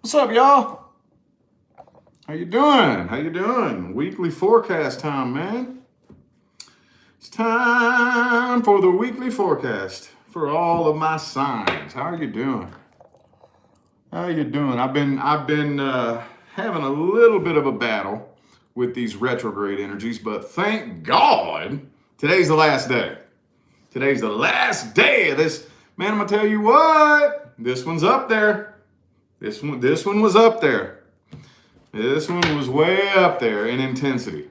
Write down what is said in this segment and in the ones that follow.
What's up, y'all? How you doing? How you doing? Weekly forecast time, man. It's time for the weekly forecast for all of my signs. How are you doing? How you doing? I've been having a little bit of a battle with these retrograde energies, but thank God today's the last day. Today's the last day of this. Man, I'm gonna tell you what. This one's up there. This one was up there. This one was way up there in intensity.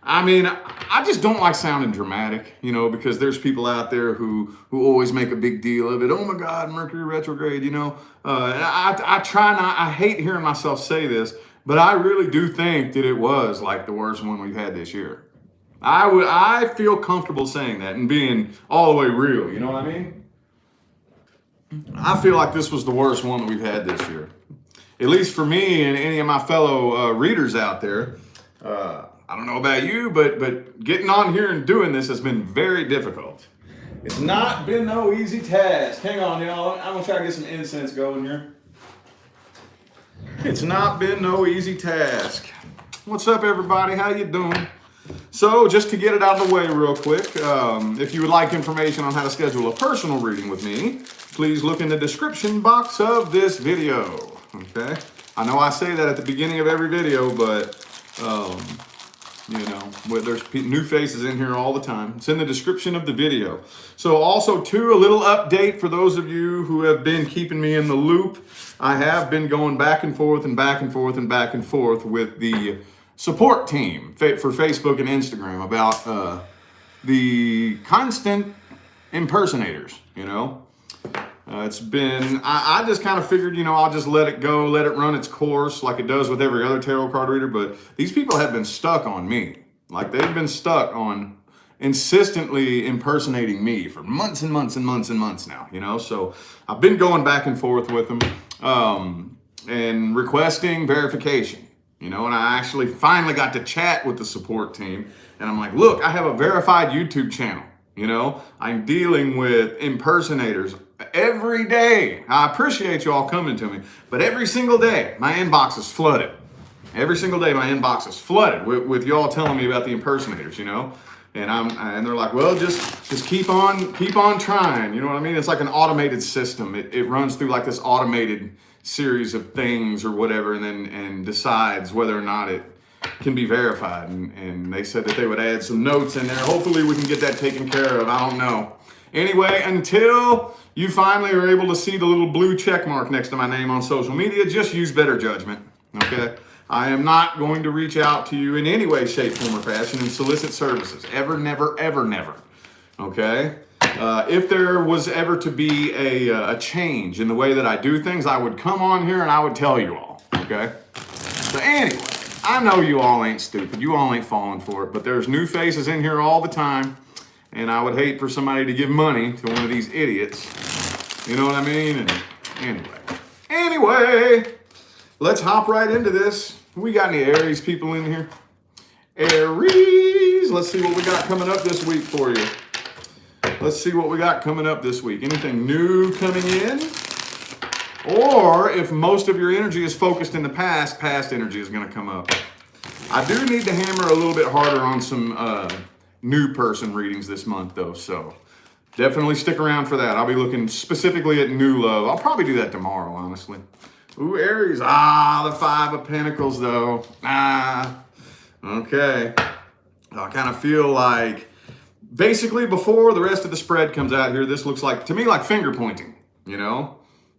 I mean, I just don't like sounding dramatic, you know, because there's people out there who always make a big deal of it. Oh my God, Mercury retrograde, you know. And I try not. I hate hearing myself say this, but I really do think that it was like the worst one we've had this year. I feel comfortable saying that and being all the way real. You know what I mean? I feel like this was the worst one that we've had this year. At least for me and any of my fellow readers out there. I don't know about you, but getting on here and doing this has been very difficult. It's not been no easy task. Hang on, y'all. I'm going to try to get some incense going here. It's not been no easy task. What's up, everybody? How you doing? So, just to get it out of the way real quick, if you would like information on how to schedule a personal reading with me, please look in the description box of this video, okay? I know I say that at the beginning of every video, but, you know, there's new faces in here all the time. It's in the description of the video. So also, too, a little update for those of you who have been keeping me in the loop. I have been going back and forth and back and forth and back and forth with the support team for Facebook and Instagram about the constant impersonators, you know. It's been, I just kind of figured, you know, I'll just let it go, let it run its course like it does with every other tarot card reader. But these people have been stuck on me. Like they've been stuck on insistently impersonating me for months and months and months and months now, you know. So I've been going back and forth with them and requesting verification, you know. And I actually finally got to chat with the support team. And I'm like, look, I have a verified YouTube channel. You know, I'm dealing with impersonators every day. I appreciate you all coming to me, but every single day my inbox is flooded. Every single day my inbox is flooded with y'all telling me about the impersonators, you know. And they're like, well, just keep on trying. You know what I mean? It's like an automated system. It runs through like this automated series of things or whatever, and decides whether or not it can be verified, and they said that they would add some notes in there. Hopefully we can get that taken care of. I don't know. Anyway, until you finally are able to see the little blue check mark next to my name on social media, just use better judgment, okay? I am not going to reach out to you in any way, shape, form, or fashion and solicit services. Ever, never, ever, never, okay? If there was ever to be a change in the way that I do things, I would come on here and I would tell you all, okay? So anyway, I know you all ain't stupid. You all ain't falling for it, but there's new faces in here all the time, and I would hate for somebody to give money to one of these idiots. You know what I mean? And anyway, let's hop right into this. We got any Aries people in here? Aries, let's see what we got coming up this week for you. Let's see what we got coming up this week. Anything new coming in? Or if most of your energy is focused in the past energy is going to come up. I do need to hammer a little bit harder on some new person readings this month, though. So definitely stick around for that. I'll be looking specifically at new love. I'll probably do that tomorrow, honestly. Ooh, Aries. The Five of Pentacles, though. Okay. I kind of feel like basically before the rest of the spread comes out here, this looks like, to me, like finger pointing, you know?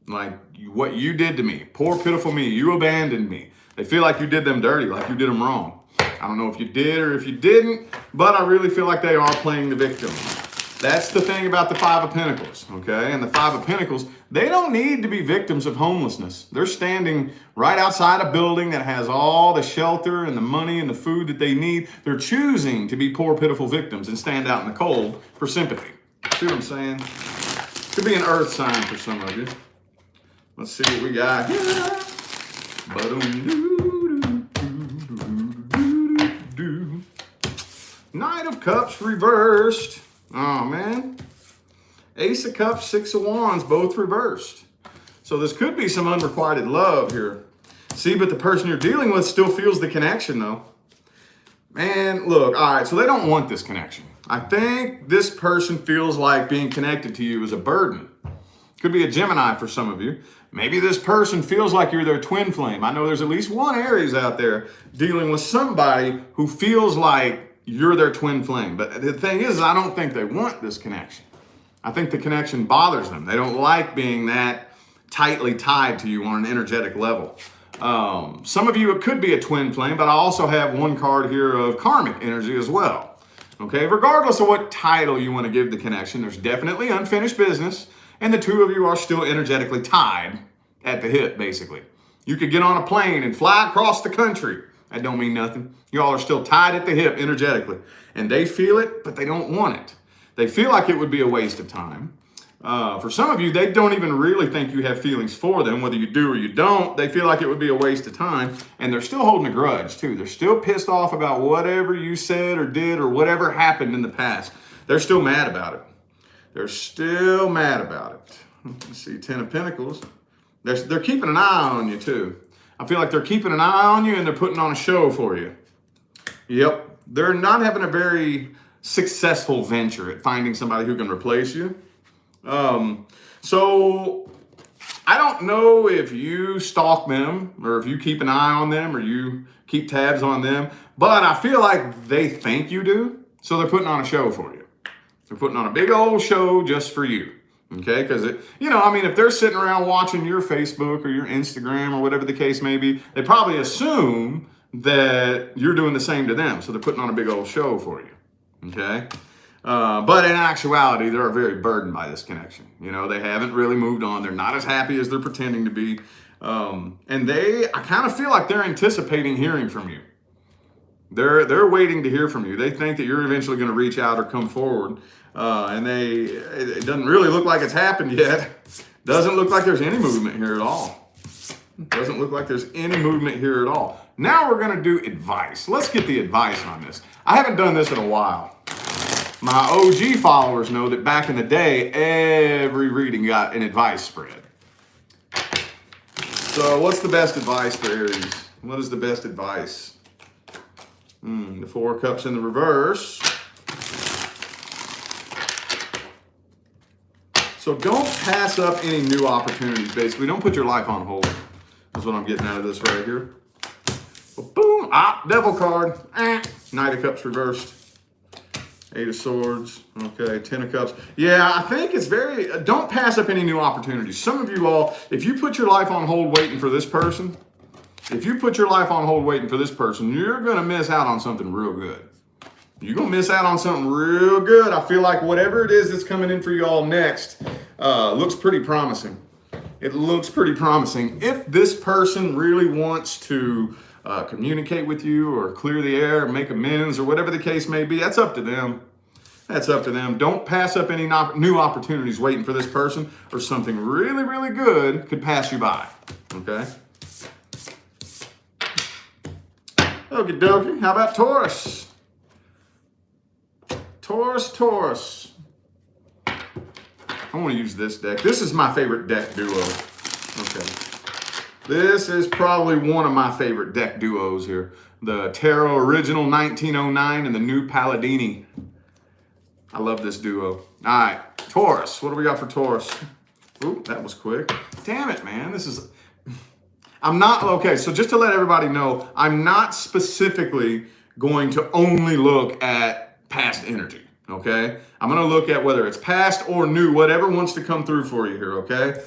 Like what you did to me, poor pitiful me, you abandoned me. They feel like you did them dirty, like you did them wrong. I don't know if you did or if you didn't, but I really feel like they are playing the victim. That's the thing about the Five of Pentacles, okay? And the Five of Pentacles, they don't need to be victims of homelessness. They're standing right outside a building that has all the shelter and the money and the food that they need. They're choosing to be poor pitiful victims and stand out in the cold for sympathy. See what I'm saying? Could be an earth sign for some of you. Let's see what we got here. Knight of Cups reversed. Oh, man. Ace of Cups, Six of Wands, both reversed. So So this could be some unrequited love here. See, but the person you're dealing with still feels the connection though. Man, look, all right, so they don't want this connection. I think this person feels like being connected to you is a burden. Could be a Gemini for some of you. Maybe this person feels like you're their twin flame. I know there's at least one Aries out there dealing with somebody who feels like you're their twin flame. But the thing is, I don't think they want this connection. I think the connection bothers them. They don't like being that tightly tied to you on an energetic level. Some of you, it could be a twin flame, but I also have one card here of karmic energy as well. Okay, regardless of what title you want to give the connection, there's definitely unfinished business, and the two of you are still energetically tied at the hip, basically. You could get on a plane and fly across the country. That don't mean nothing. Y'all are still tied at the hip energetically, and they feel it, but they don't want it. They feel like it would be a waste of time. For some of you, they don't even really think you have feelings for them, whether you do or you don't. They feel like it would be a waste of time, and they're still holding a grudge too. They're still pissed off about whatever you said or did or whatever happened in the past. They're still mad about it. They're still mad about it. Let's see, 10 of Pentacles. They're keeping an eye on you too. I feel like they're keeping an eye on you and they're putting on a show for you. Yep, they're not having a very successful venture at finding somebody who can replace you. So I don't know if you stalk them or if you keep an eye on them or you keep tabs on them, but I feel like they think you do. So they're putting on a show for you. They're putting on a big old show just for you. Okay, because if they're sitting around watching your Facebook or your Instagram or whatever the case may be, they probably assume that you're doing the same to them. So they're putting on a big old show for you. Okay. But in actuality, they're very burdened by this connection. They haven't really moved on. They're not as happy as they're pretending to be. And I kind of feel like they're anticipating hearing from you. They're waiting to hear from you. They think that you're eventually going to reach out or come forward. And it doesn't really look like it's happened yet. Doesn't look like there's any movement here at all. Doesn't look like there's any movement here at all. Now we're going to do advice. Let's get the advice on this. I haven't done this in a while. My OG followers know that back in the day, every reading got an advice spread. So what's the best advice for Aries? What is the best advice? The 4 of Cups in the reverse. So don't pass up any new opportunities, basically. Don't put your life on hold. That's what I'm getting out of this right here. Boom! Devil card. Knight of Cups reversed. 8 of Swords. Okay, 10 of Cups. Yeah, I think it's don't pass up any new opportunities. Some of you all, if you put your life on hold waiting for this person, you're going to miss out on something real good. You're going to miss out on something real good. I feel like whatever it is that's coming in for you all next looks pretty promising. It looks pretty promising. If this person really wants to communicate with you or clear the air, or make amends, or whatever the case may be, that's up to them. That's up to them. Don't pass up any new opportunities waiting for this person, or something really, really good could pass you by. Okay? Okie dokie. How about Taurus? Taurus. I want to use this deck. This is my favorite deck duo. Okay. This is probably one of my favorite deck duos here. The Tarot Original 1909 and the New Palladini. I love this duo. All right, Taurus. What do we got for Taurus? Ooh, that was quick. Damn it, man. Okay, so just to let everybody know, I'm not specifically going to only look at past energy, okay? I'm going to look at whether it's past or new, whatever wants to come through for you here, okay?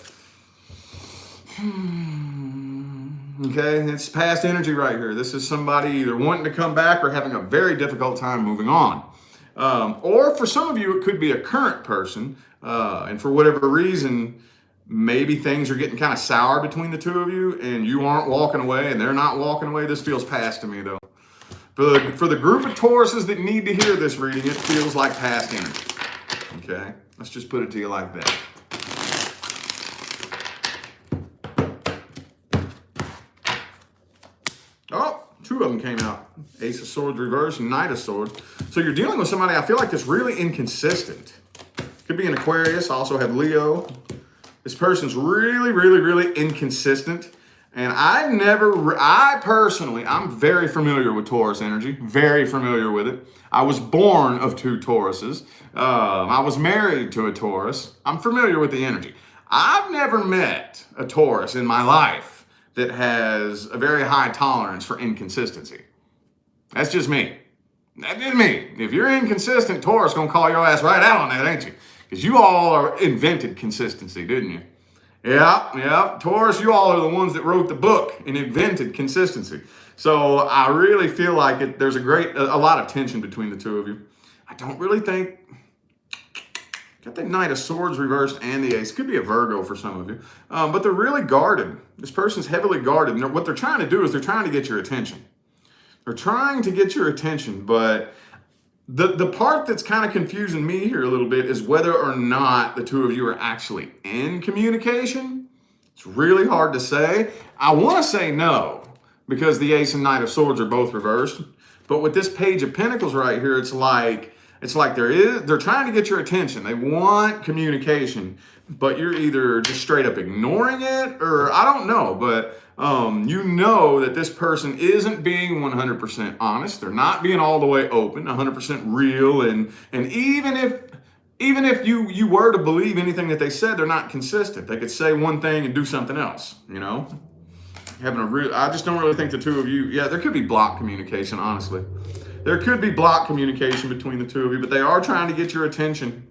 Okay, it's past energy right here. This is somebody either wanting to come back or having a very difficult time moving on. Or for some of you, it could be a current person, and for whatever reason, maybe things are getting kind of sour between the two of you, and you aren't walking away, and they're not walking away. This feels past to me, though. For the group of Tauruses that need to hear this reading, it feels like past energy. Okay? Let's just put it to you like that. Oh, 2 of them came out. Ace of Swords reverse and Knight of Swords. So you're dealing with somebody I feel like that's really inconsistent. Could be an Aquarius. I also have Leo. This person's really, really, really inconsistent. And I personally, I'm very familiar with Taurus energy, very familiar with it. I was born of 2 Tauruses. I was married to a Taurus. I'm familiar with the energy. I've never met a Taurus in my life that has a very high tolerance for inconsistency. That's just me. That's just me. If you're inconsistent, Taurus gonna call your ass right out on that, ain't you? Because you all invented consistency, didn't you? Yeah. Taurus, you all are the ones that wrote the book and invented consistency. So I really feel like there's a lot of tension between the 2 of you. I don't really think, got the Knight of Swords reversed and the Ace. Could be a Virgo for some of you. But they're really guarded. This person's heavily guarded. And what they're trying to do is they're trying to get your attention. They're trying to get your attention, but the part that's kind of confusing me here a little bit is whether or not the 2 of you are actually in communication. It's really hard to say. I want to say no, because the Ace and Knight of Swords are both reversed. But with this Page of Pentacles right here, it's like they're trying to get your attention. They want communication, but you're either just straight up ignoring it, or I don't know, but you know that this person isn't being 100% honest. They're not being all the way open, 100% real, and even if you were to believe anything that they said, they're not consistent. They could say one thing and do something else, you know? I just don't really think the 2 of you, there could be block communication, honestly. There could be block communication between the 2 of you, but they are trying to get your attention.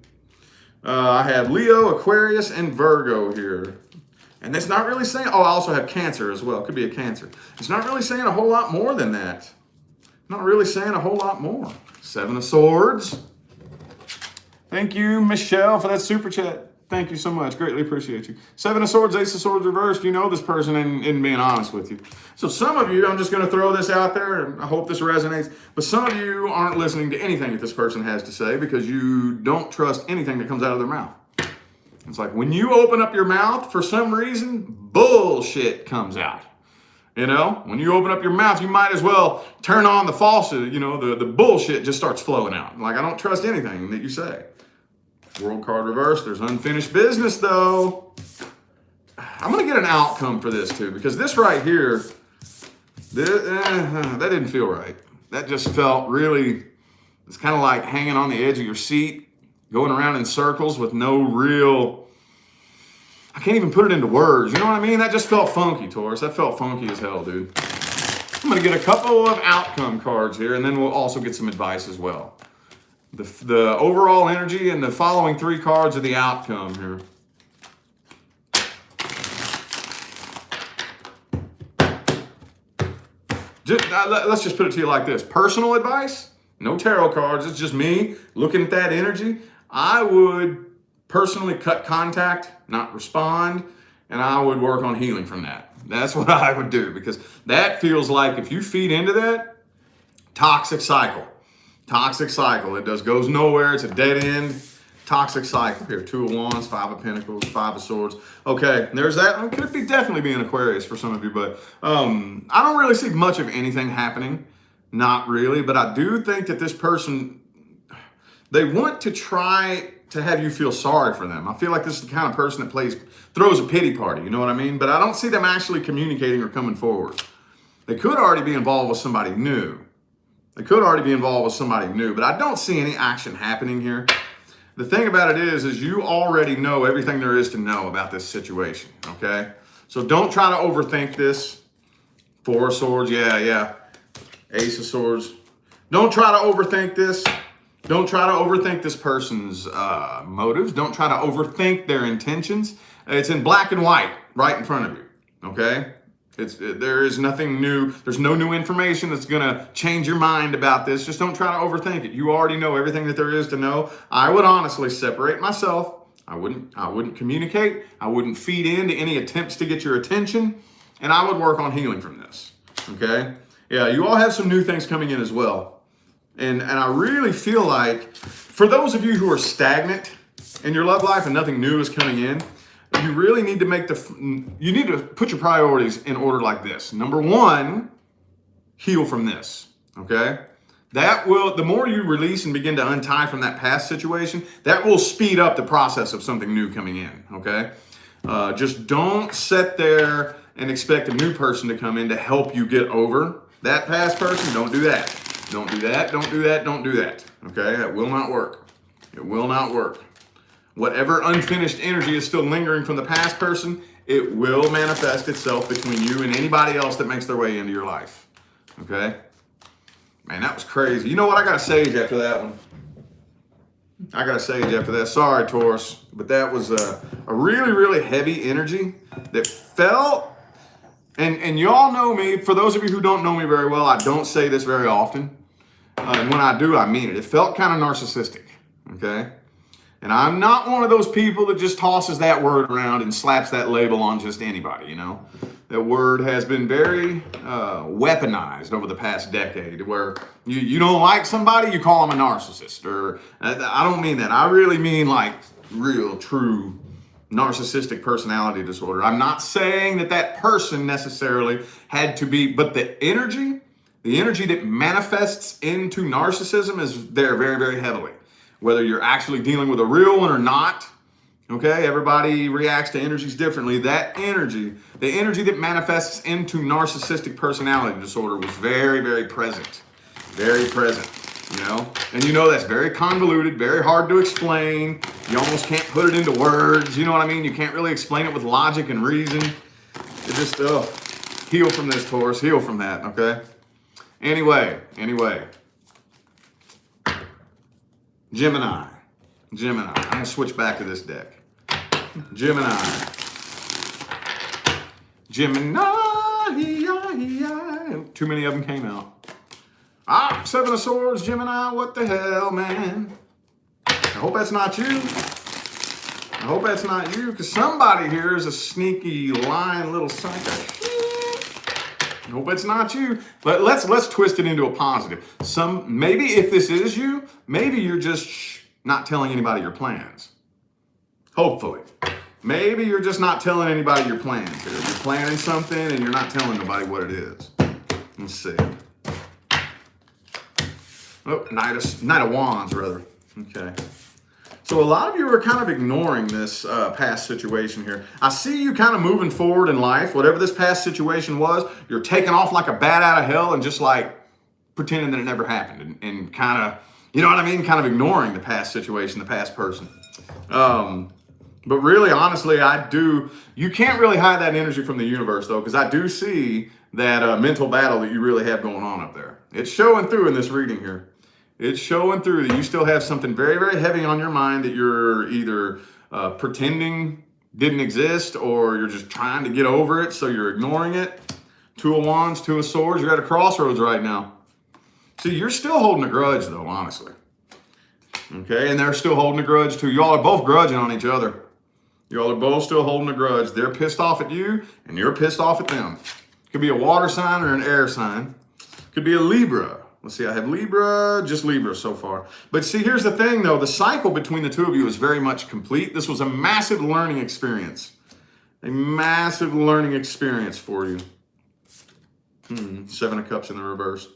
I have Leo, Aquarius, and Virgo here. And that's not really saying, I also have Cancer as well. It could be a Cancer. It's not really saying a whole lot more than that. Not really saying a whole lot more. 7 of Swords. Thank you, Michelle, for that super chat. Thank you so much. Greatly appreciate you. 7 of Swords, Ace of Swords reversed. You know this person isn't being honest with you. So some of you, I'm just going to throw this out there, and I hope this resonates, but some of you aren't listening to anything that this person has to say because you don't trust anything that comes out of their mouth. It's like when you open up your mouth, for some reason, bullshit comes out. You know, when you open up your mouth, you might as well turn on the faucet. You know, the bullshit just starts flowing out. Like, I don't trust anything that you say. World card reversed. There's unfinished business, though. I'm going to get an outcome for this, too, because this right here, that didn't feel right. That just felt really, it's kind of like hanging on the edge of your seat, going around in circles with no real, I can't even put it into words. You know what I mean? That just felt funky, Taurus. That felt funky as hell, dude. I'm going to get a couple of outcome cards here, and then we'll also get some advice as well. The overall energy and the following 3 cards are the outcome here. Let's just put it to you like this. Personal advice, no tarot cards. It's just me looking at that energy. I would personally cut contact, not respond, and I would work on healing from that. That's what I would do, because that feels like if you feed into that, toxic cycle. Toxic cycle. It just goes nowhere. It's a dead end. Toxic cycle here. 2 of Wands, 5 of Pentacles, 5 of Swords. Okay, there's that. It could be definitely be an Aquarius for some of you, but I don't really see much of anything happening. Not really, but I do think that this person, they want to try to have you feel sorry for them. I feel like this is the kind of person that throws a pity party, you know what I mean? But I don't see them actually communicating or coming forward. They could already be involved with somebody new. But I don't see any action happening here. The thing about it is you already know everything there is to know about this situation, okay? So don't try to overthink this. 4 of Swords, yeah. Ace of Swords. Don't try to overthink this. Don't try to overthink this person's motives. Don't try to overthink their intentions. It's in black and white right in front of you, okay? There is nothing new. There's no new information that's going to change your mind about this. Just don't try to overthink it. You already know everything that there is to know. I would honestly separate myself. I wouldn't communicate. I wouldn't feed into any attempts to get your attention. And I would work on healing from this, okay? Yeah, you all have some new things coming in as well. And I really feel like for those of you who are stagnant in your love life and nothing new is coming in, you really need to you need to put your priorities in order like this. Number 1, heal from this, okay? The more you release and begin to untie from that past situation, that will speed up the process of something new coming in, okay? Just don't sit there and expect a new person to come in to help you get over that past person. Don't do that. Don't do that. Don't do that. Don't do that. Okay? That will not work. It will not work. Whatever unfinished energy is still lingering from the past person, it will manifest itself between you and anybody else that makes their way into your life. Okay? Man, that was crazy. You know what? I got a sage after that one. I got a sage after that. Sorry, Taurus. But that was a really, really heavy energy that felt, and y'all know me. For those of you who don't know me very well, I don't say this very often. And when I do, I mean it. It felt kind of narcissistic. Okay? And I'm not one of those people that just tosses that word around and slaps that label on just anybody, you know. That word has been very weaponized over the past decade, where you don't like somebody, you call them a narcissist. Or I don't mean that. I really mean like real, true narcissistic personality disorder. I'm not saying that that person necessarily had to be, but the energy that manifests into narcissism is there very, very heavily. Whether you're actually dealing with a real one or not, okay, everybody reacts to energies differently. That energy, the energy that manifests into narcissistic personality disorder was very, very present. Very present, you know? And you know that's very convoluted, very hard to explain. You almost can't put it into words, you know what I mean? You can't really explain it with logic and reason. It just, heal from this, Taurus, heal from that, okay? Anyway. Gemini. I'm going to switch back to this deck. Gemini. Too many of them came out. Seven of Swords, Gemini. What the hell, man? I hope that's not you. Because somebody here is a sneaky, lying little psycho. I hope it's not you. But let's twist it into a positive. Maybe if this is you, maybe you're just not telling anybody your plans. Hopefully. Maybe you're just not telling anybody your plans here. You're planning something and you're not telling nobody what it is. Let's see. Oh, Knight of Wands, rather. Okay. So a lot of you are kind of ignoring this past situation here. I see you kind of moving forward in life. Whatever this past situation was, you're taking off like a bat out of hell and just like pretending that it never happened and kind of, you know what I mean? Kind of ignoring the past situation, the past person. But really, honestly, you can't really hide that energy from the universe though, because I do see that mental battle that you really have going on up there. It's showing through in this reading here. It's showing through that you still have something very, very heavy on your mind that you're either pretending didn't exist or you're just trying to get over it, so you're ignoring it. Two of Wands, Two of Swords, you're at a crossroads right now. See, you're still holding a grudge though, honestly. Okay, and they're still holding a grudge too. Y'all are both grudging on each other. Y'all are both still holding a grudge. They're pissed off at you and you're pissed off at them. Could be a water sign or an air sign. Could be a Libra. Let's see, I have Libra, just Libra so far. But see, here's the thing though, the cycle between the two of you is very much complete. This was a massive learning experience. A massive learning experience for you. Seven of Cups in the reverse.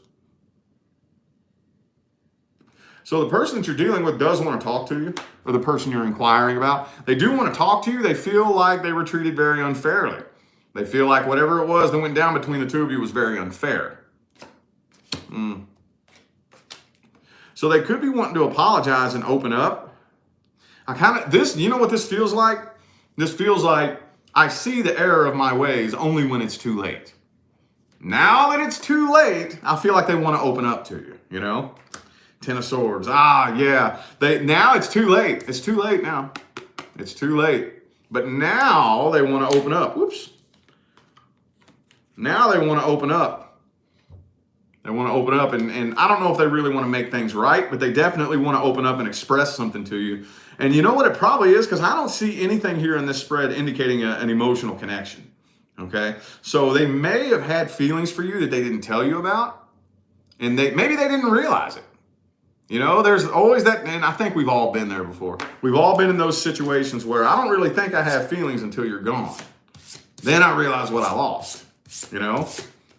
So the person that you're dealing with does want to talk to you, or the person you're inquiring about. They do want to talk to you. They feel like they were treated very unfairly. They feel like whatever it was that went down between the two of you was very unfair. So they could be wanting to apologize and open up. You know what this feels like? This feels like I see the error of my ways only when it's too late. Now that it's too late, I feel like they want to open up to you, you know? Ten of Swords. Yeah. Now it's too late. It's too late now. It's too late. But now they want to open up. Whoops. Now they want to open up. They want to open up, and I don't know if they really want to make things right, but they definitely want to open up and express something to you. And you know what it probably is? Because I don't see anything here in this spread indicating an emotional connection. Okay? So they may have had feelings for you that they didn't tell you about, and maybe they didn't realize it. You know, there's always that, and I think we've all been there before. We've all been in those situations where I don't really think I have feelings until you're gone. Then I realize what I lost, you know?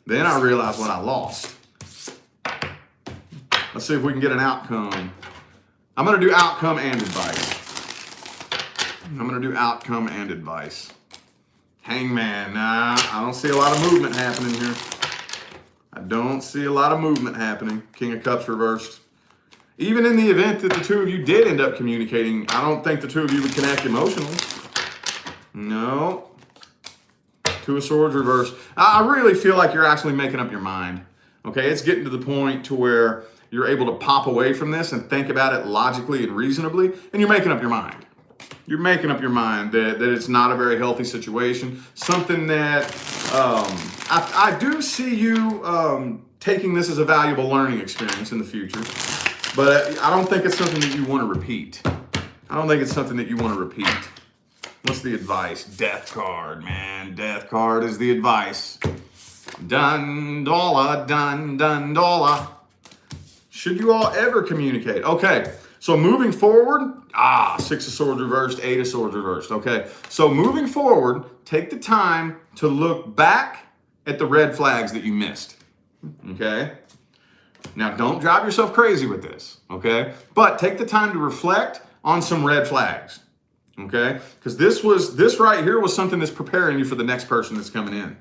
Then I realize what I lost. Let's see if we can get an outcome. I'm going to do outcome and advice. Hangman. Nah, I don't see a lot of movement happening here. I don't see a lot of movement happening. King of Cups reversed. Even in the event that the two of you did end up communicating, I don't think the two of you would connect emotionally. No. Two of Swords reversed. I really feel like you're actually making up your mind. Okay, it's getting to the point to where you're able to pop away from this and think about it logically and reasonably, and you're making up your mind. You're making up your mind that it's not a very healthy situation. Something that I do see you taking this as a valuable learning experience in the future, but I don't think it's something that you want to repeat. I don't think it's something that you want to repeat. What's the advice? Death card, man. Death card is the advice. Dun, dollar, dun, dun, dollar. Should you all ever communicate? Okay, so moving forward, Six of Swords reversed, Eight of Swords reversed. Okay, so moving forward, take the time to look back at the red flags that you missed. Okay? Now, don't drive yourself crazy with this, okay? But take the time to reflect on some red flags, okay? Because this right here was something that's preparing you for the next person that's coming in.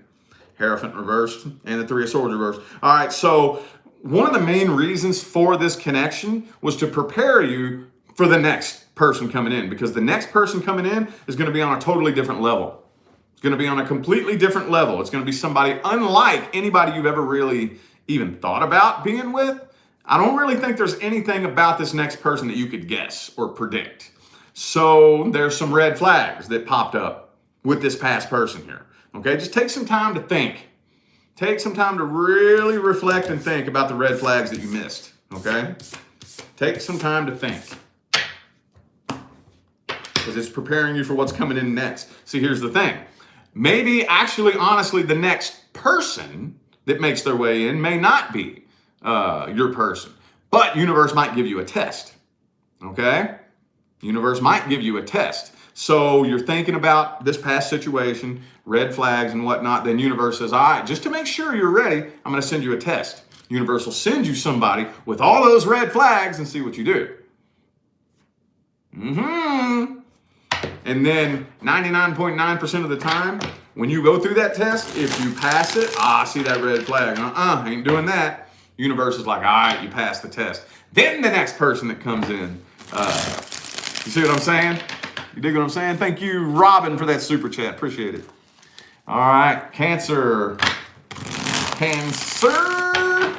Hierophant reversed and the Three of Swords reversed. All right, so one of the main reasons for this connection was to prepare you for the next person coming in, because the next person coming in is going to be on a totally different level. It's going to be on a completely different level. It's going to be somebody unlike anybody you've ever really even thought about being with. I don't really think there's anything about this next person that you could guess or predict. So there's some red flags that popped up with this past person here. Okay, just take some time to think. Take some time to really reflect and think about the red flags that you missed. Okay? Take some time to think, because it's preparing you for what's coming in next. See, here's the thing. Maybe actually, honestly, the next person that makes their way in may not be your person. But universe might give you a test. Okay? Universe might give you a test. So you're thinking about this past situation, red flags and whatnot. Then universe says, all right, just to make sure you're ready, I'm going to send you a test. Universe will send you somebody with all those red flags and see what you do. And then 99.9% of the time, when you go through that test, if you pass it, I see that red flag. Ain't doing that. Universe is like, all right, you passed the test. Then the next person that comes in, you see what I'm saying? You dig what I'm saying? Thank you, Robin, for that super chat. Appreciate it. All right, Cancer. Cancer.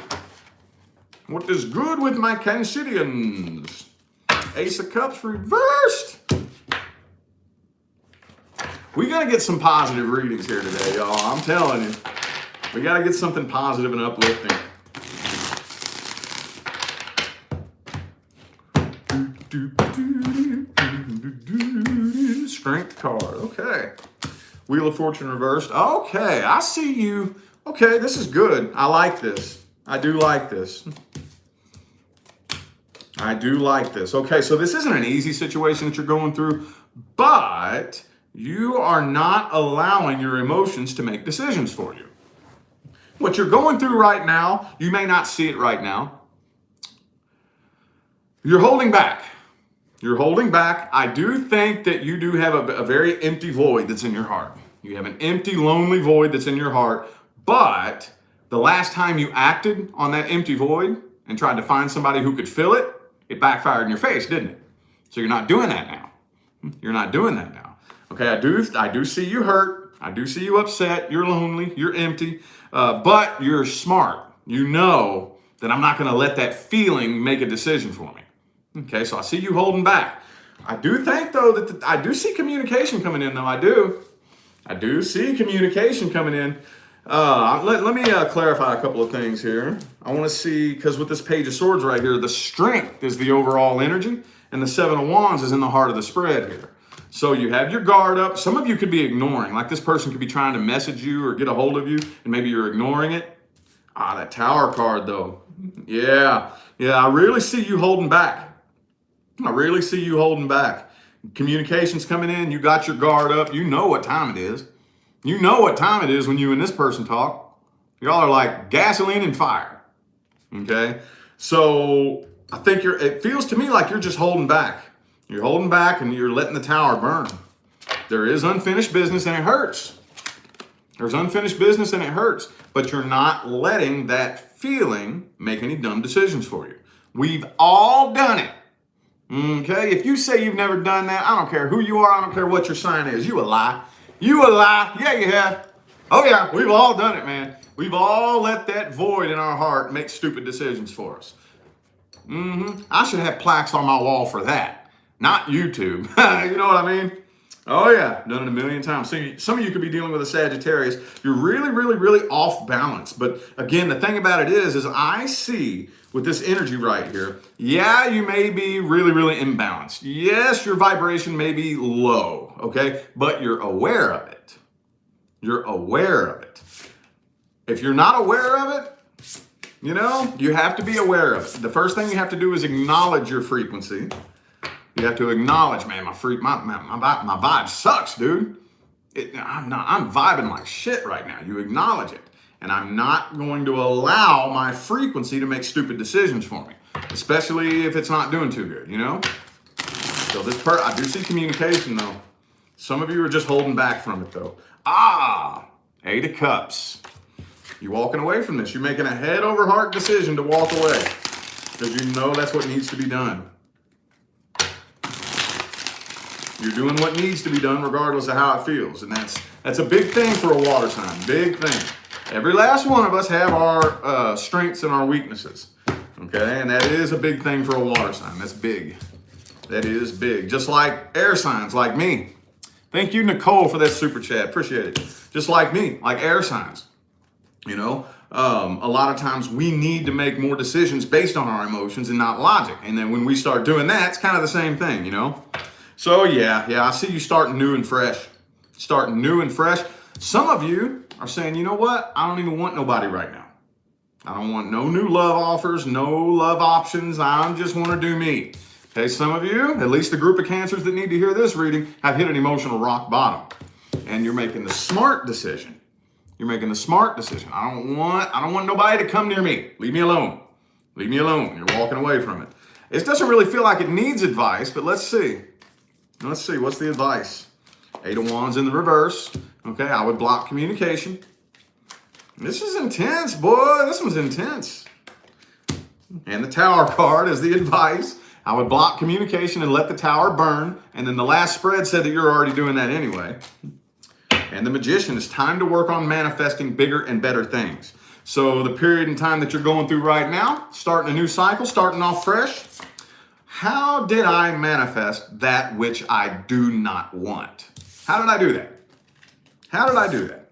What is good with my Cancerians? Ace of Cups reversed. We got to get some positive readings here today, y'all. I'm telling you. We got to get something positive and uplifting. Strength card. Okay. Wheel of Fortune reversed. Okay, I see you. Okay, this is good. I like this. I do like this. I do like this. Okay, so this isn't an easy situation that you're going through, but you are not allowing your emotions to make decisions for you. What you're going through right now, you may not see it right now. You're holding back. You're holding back. I do think that you do have a very empty void that's in your heart. You have an empty, lonely void that's in your heart, but the last time you acted on that empty void and tried to find somebody who could fill it, it backfired in your face, didn't it? So you're not doing that now. You're not doing that now. Okay, I do see you hurt. I do see you upset. You're lonely. You're empty. But you're smart. You know that I'm not going to let that feeling make a decision for me. Okay, so I see you holding back. I do think, though, that I do see communication coming in, though. I do see communication coming in. Let me clarify a couple of things here. I want to see, because with this Page of Swords right here, the strength is the overall energy, and the Seven of Wands is in the heart of the spread here. So you have your guard up. Some of you could be ignoring, like this person could be trying to message you or get a hold of you, and maybe you're ignoring it. That Tower card, though. Yeah, I really see you holding back. I really see you holding back. Communication's coming in. You got your guard up. You know what time it is. You know what time it is when you and this person talk. Y'all are like gasoline and fire. Okay? So I think it feels to me like you're just holding back. You're holding back and you're letting the tower burn. There is unfinished business and it hurts. There's unfinished business and it hurts, but you're not letting that feeling make any dumb decisions for you. We've all done it. Okay, if you say you've never done that, I don't care who you are, I don't care what your sign is, you a lie. You a lie. Yeah, you have. Oh yeah, we've all done it, man. We've all let that void in our heart make stupid decisions for us. I should have plaques on my wall for that, not YouTube. You know what I mean? Oh yeah, done it a million times. Some of you could be dealing with a Sagittarius. You're really, really, really off balance. But again, the thing about it is I see with this energy right here, yeah, you may be really, really imbalanced. Yes, your vibration may be low, okay? But you're aware of it. You're aware of it. If you're not aware of it, you know, you have to be aware of it. The first thing you have to do is acknowledge your frequency. You have to acknowledge, man, my vibe sucks, dude. I'm vibing like shit right now. You acknowledge it. And I'm not going to allow my frequency to make stupid decisions for me, especially if it's not doing too good, you know? So I do see communication though. Some of you are just holding back from it though. Eight of Cups. You're walking away from this. You're making a head over heart decision to walk away because you know that's what needs to be done. You're doing what needs to be done regardless of how it feels. And that's a big thing for a water sign. Big thing. Every last one of us have our strengths and our weaknesses. Okay? And that is a big thing for a water sign. That's big. That is big. Just like air signs like me. Thank you, Nicole, for that super chat. Appreciate it. Just like me, like air signs. You know, a lot of times we need to make more decisions based on our emotions and not logic. And then when we start doing that, it's kind of the same thing, you know? So yeah, I see you starting new and fresh. Starting new and fresh. Some of you are saying, you know what? I don't even want nobody right now. I don't want no new love offers, no love options. I just want to do me. Okay, some of you, at least the group of Cancers that need to hear this reading, have hit an emotional rock bottom. And you're making the smart decision. You're making the smart decision. I don't want nobody to come near me. Leave me alone. Leave me alone. You're walking away from it. It doesn't really feel like it needs advice, but let's see. Let's see, what's the advice? Eight of Wands in the reverse. Okay, I would block communication. This is intense, boy. This one's intense. And the Tower card is the advice. I would block communication and let the Tower burn. And then the last spread said that you're already doing that anyway. And the Magician, it's time to work on manifesting bigger and better things. So the period in time that you're going through right now, starting a new cycle, starting off fresh. How did I manifest that which I do not want? How did I do that? How did I do that?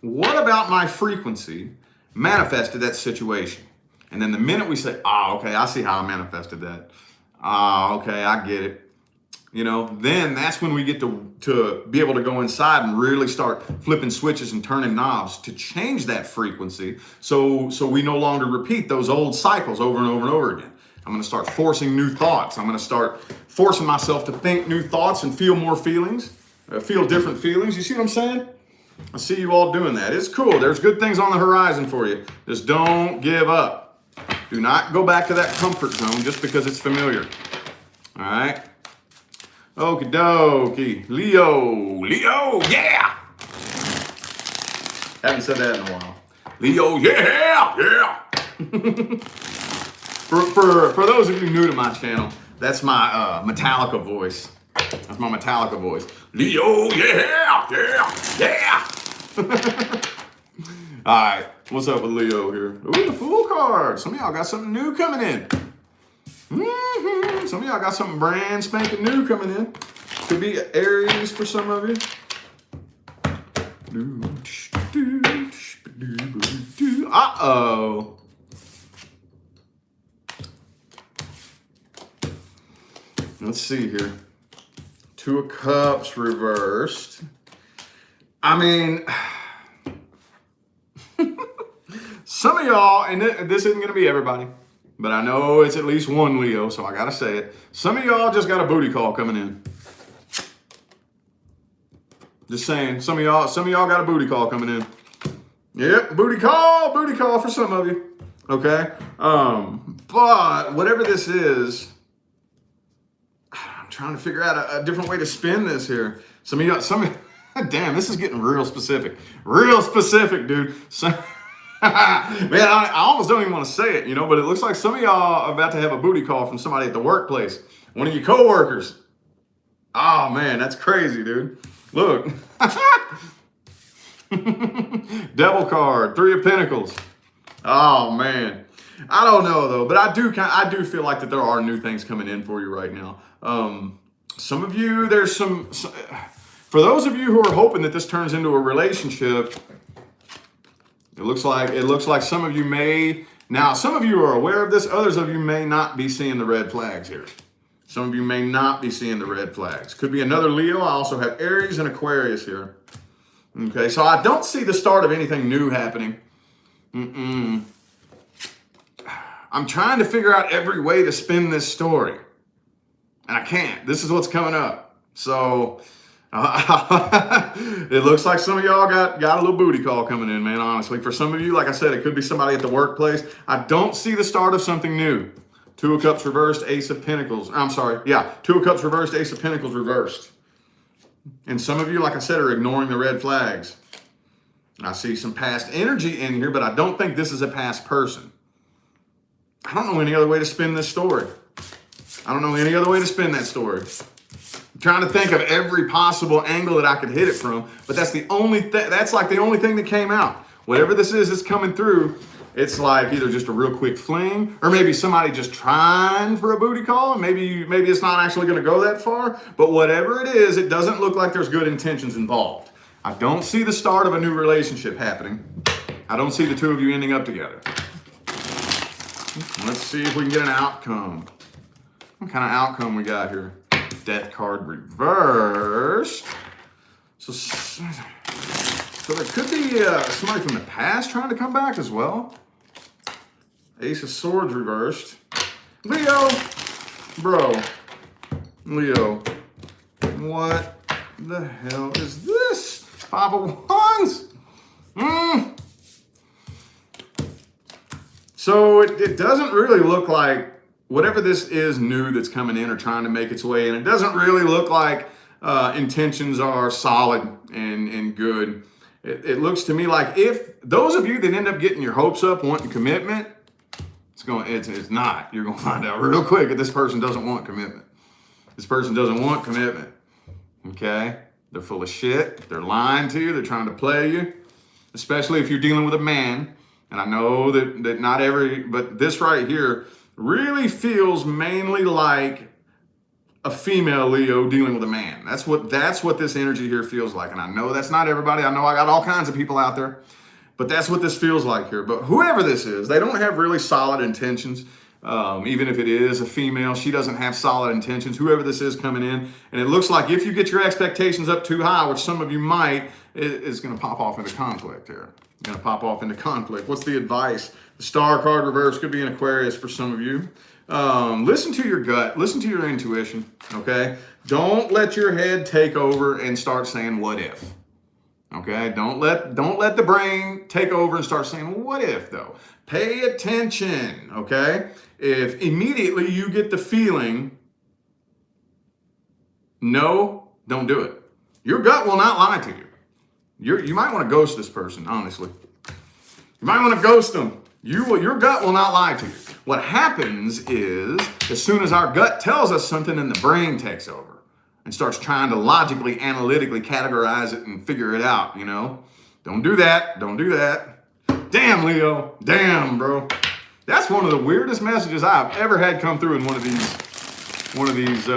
What about my frequency manifested that situation? And then the minute we say, okay, I see how I manifested that. Okay, I get it. You know, then that's when we get to be able to go inside and really start flipping switches and turning knobs to change that frequency so we no longer repeat those old cycles over and over and over again. I'm going to start forcing new thoughts. I'm going to start forcing myself to think new thoughts and feel more feelings, feel different feelings. You see what I'm saying? I see you all doing that. It's cool. There's good things on the horizon for you. Just don't give up. Do not go back to that comfort zone just because it's familiar. All right? Okie dokie. Leo, yeah! Haven't said that in a while. Leo, yeah! For those of you new to my channel, that's my Metallica voice. That's my Metallica voice. Leo, yeah! All right, what's up with Leo here? Ooh, the Fool card. Some of y'all got something new coming in. Some of y'all got something brand spanking new coming in. Could be Aries for some of you. Uh-oh. Let's see here. Two of Cups reversed. I mean, some of y'all, and this isn't going to be everybody, but I know it's at least one Leo, so I got to say it. Some of y'all just got a booty call coming in. Just saying, some of y'all got a booty call coming in. Yep, booty call for some of you. Okay? But whatever this is, I'm trying to figure out a different way to spin this here. Some of Damn, this is getting real specific. Real specific, dude. So, man, I almost don't even want to say it, you know, but it looks like some of y'all are about to have a booty call from somebody at the workplace. One of your coworkers. Oh, man, that's crazy, dude. Look. Devil card, 3 of Pentacles. Oh, man. I don't know, though, but I do feel like that there are new things coming in for you right now. Some of you, there's some for those of you who are hoping that this turns into a relationship, it looks like some of you may, now some of you are aware of this, others of you may not be seeing the red flags here. Some of you may not be seeing the red flags. Could be another Leo. I also have Aries and Aquarius here. Okay, so I don't see the start of anything new happening. I'm trying to figure out every way to spin this story. And I can't. This is what's coming up. So it looks like some of y'all got a little booty call coming in, man, honestly. For some of you, like I said, it could be somebody at the workplace. I don't see the start of something new. 2 of Cups reversed, Ace of Pentacles. I'm sorry. Yeah, 2 of Cups reversed, Ace of Pentacles reversed. And some of you, like I said, are ignoring the red flags. I see some past energy in here, but I don't think this is a past person. I don't know any other way to spin this story. I don't know any other way to spin that story. I'm trying to think of every possible angle that I could hit it from, but that's the only that's like the only thing that came out. Whatever this is that's coming through, it's like either just a real quick fling, or maybe somebody just trying for a booty call, and maybe it's not actually going to go that far, but whatever it is, it doesn't look like there's good intentions involved. I don't see the start of a new relationship happening. I don't see the 2 of you ending up together. Let's see if we can get an outcome. What kind of outcome we got here? Death card reversed. So there could be somebody from the past trying to come back as well. Ace of Swords reversed. Leo, bro. Leo, what the hell is this? 5 of Wands. So it doesn't really look like whatever this is new that's coming in or trying to make its way in. It doesn't really look like intentions are solid and good. It looks to me like if those of you that end up getting your hopes up wanting commitment, it's not. You're going to find out real quick that this person doesn't want commitment. This person doesn't want commitment. Okay? They're full of shit. They're lying to you. They're trying to play you, especially if you're dealing with a man. And I know that not but this right here really feels mainly like a female Leo dealing with a man. That's what this energy here feels like. And I know that's not everybody. I know I got all kinds of people out there, but that's what this feels like here. But whoever this is, they don't have really solid intentions. Even if it is a female, she doesn't have solid intentions. Whoever this is coming in, and it looks like if you get your expectations up too high, which some of you might, it's going to pop off into conflict here. Going to pop off into conflict. What's the advice? The Star card reverse could be an Aquarius for some of you. Listen to your gut. Listen to your intuition. Okay? Don't let your head take over and start saying what if. Okay? Don't let the brain take over and start saying what if though. Pay attention. Okay? If immediately you get the feeling no, don't do it. Your gut will not lie to you. You might want to ghost this person, honestly. You might want to ghost them. Your gut will not lie to you. What happens is, as soon as our gut tells us something, then the brain takes over and starts trying to logically, analytically categorize it and figure it out, you know? Don't do that. Don't do that. Damn, Leo. Damn, bro. That's one of the weirdest messages I've ever had come through in one of these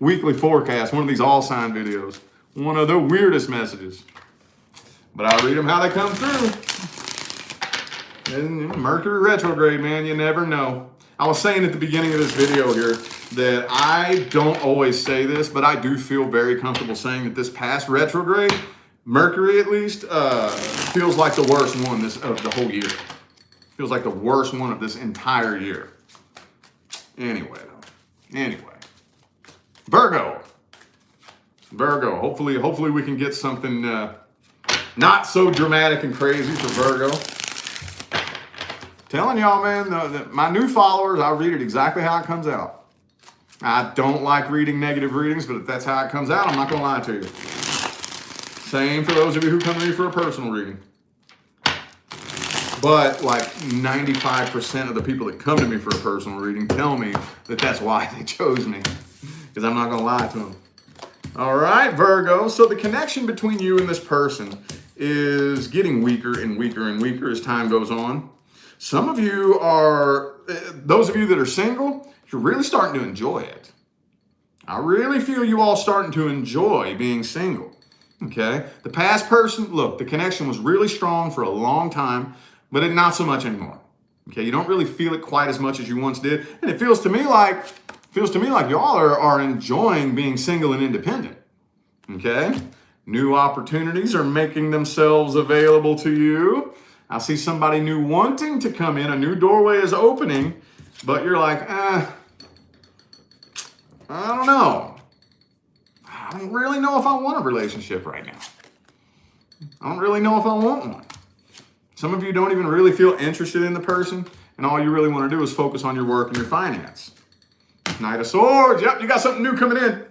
weekly forecasts, one of these all sign videos. One of the weirdest messages. But I'll read them how they come through. And Mercury retrograde, man, you never know. I was saying at the beginning of this video here that I don't always say this, but I do feel very comfortable saying that this past retrograde, Mercury at least, feels like the worst one of the whole year. Feels like the worst one of this entire year. Anyway, Virgo. Hopefully we can get something not so dramatic and crazy for Virgo. Telling y'all, man, my new followers, I'll read it exactly how it comes out. I don't like reading negative readings, but if that's how it comes out, I'm not going to lie to you. Same for those of you who come to me for a personal reading. But like 95% of the people that come to me for a personal reading tell me that that's why they chose me. Because I'm not going to lie to them. All right, Virgo. So the connection between you and this person is getting weaker and weaker and weaker as time goes on. Some of you are, those of you that are single, you're really starting to enjoy it. I really feel you all starting to enjoy being single. Okay? The past person, look, the connection was really strong for a long time, but not so much anymore. Okay? You don't really feel it quite as much as you once did. And it feels to me like y'all are enjoying being single and independent. Okay? New opportunities are making themselves available to you. I see somebody new wanting to come in. A new doorway is opening, but you're like, I don't know. I don't really know if I want a relationship right now. I don't really know if I want one. Some of you don't even really feel interested in the person, and all you really want to do is focus on your work and your finance. Knight of Swords. Yep, you got something new coming in.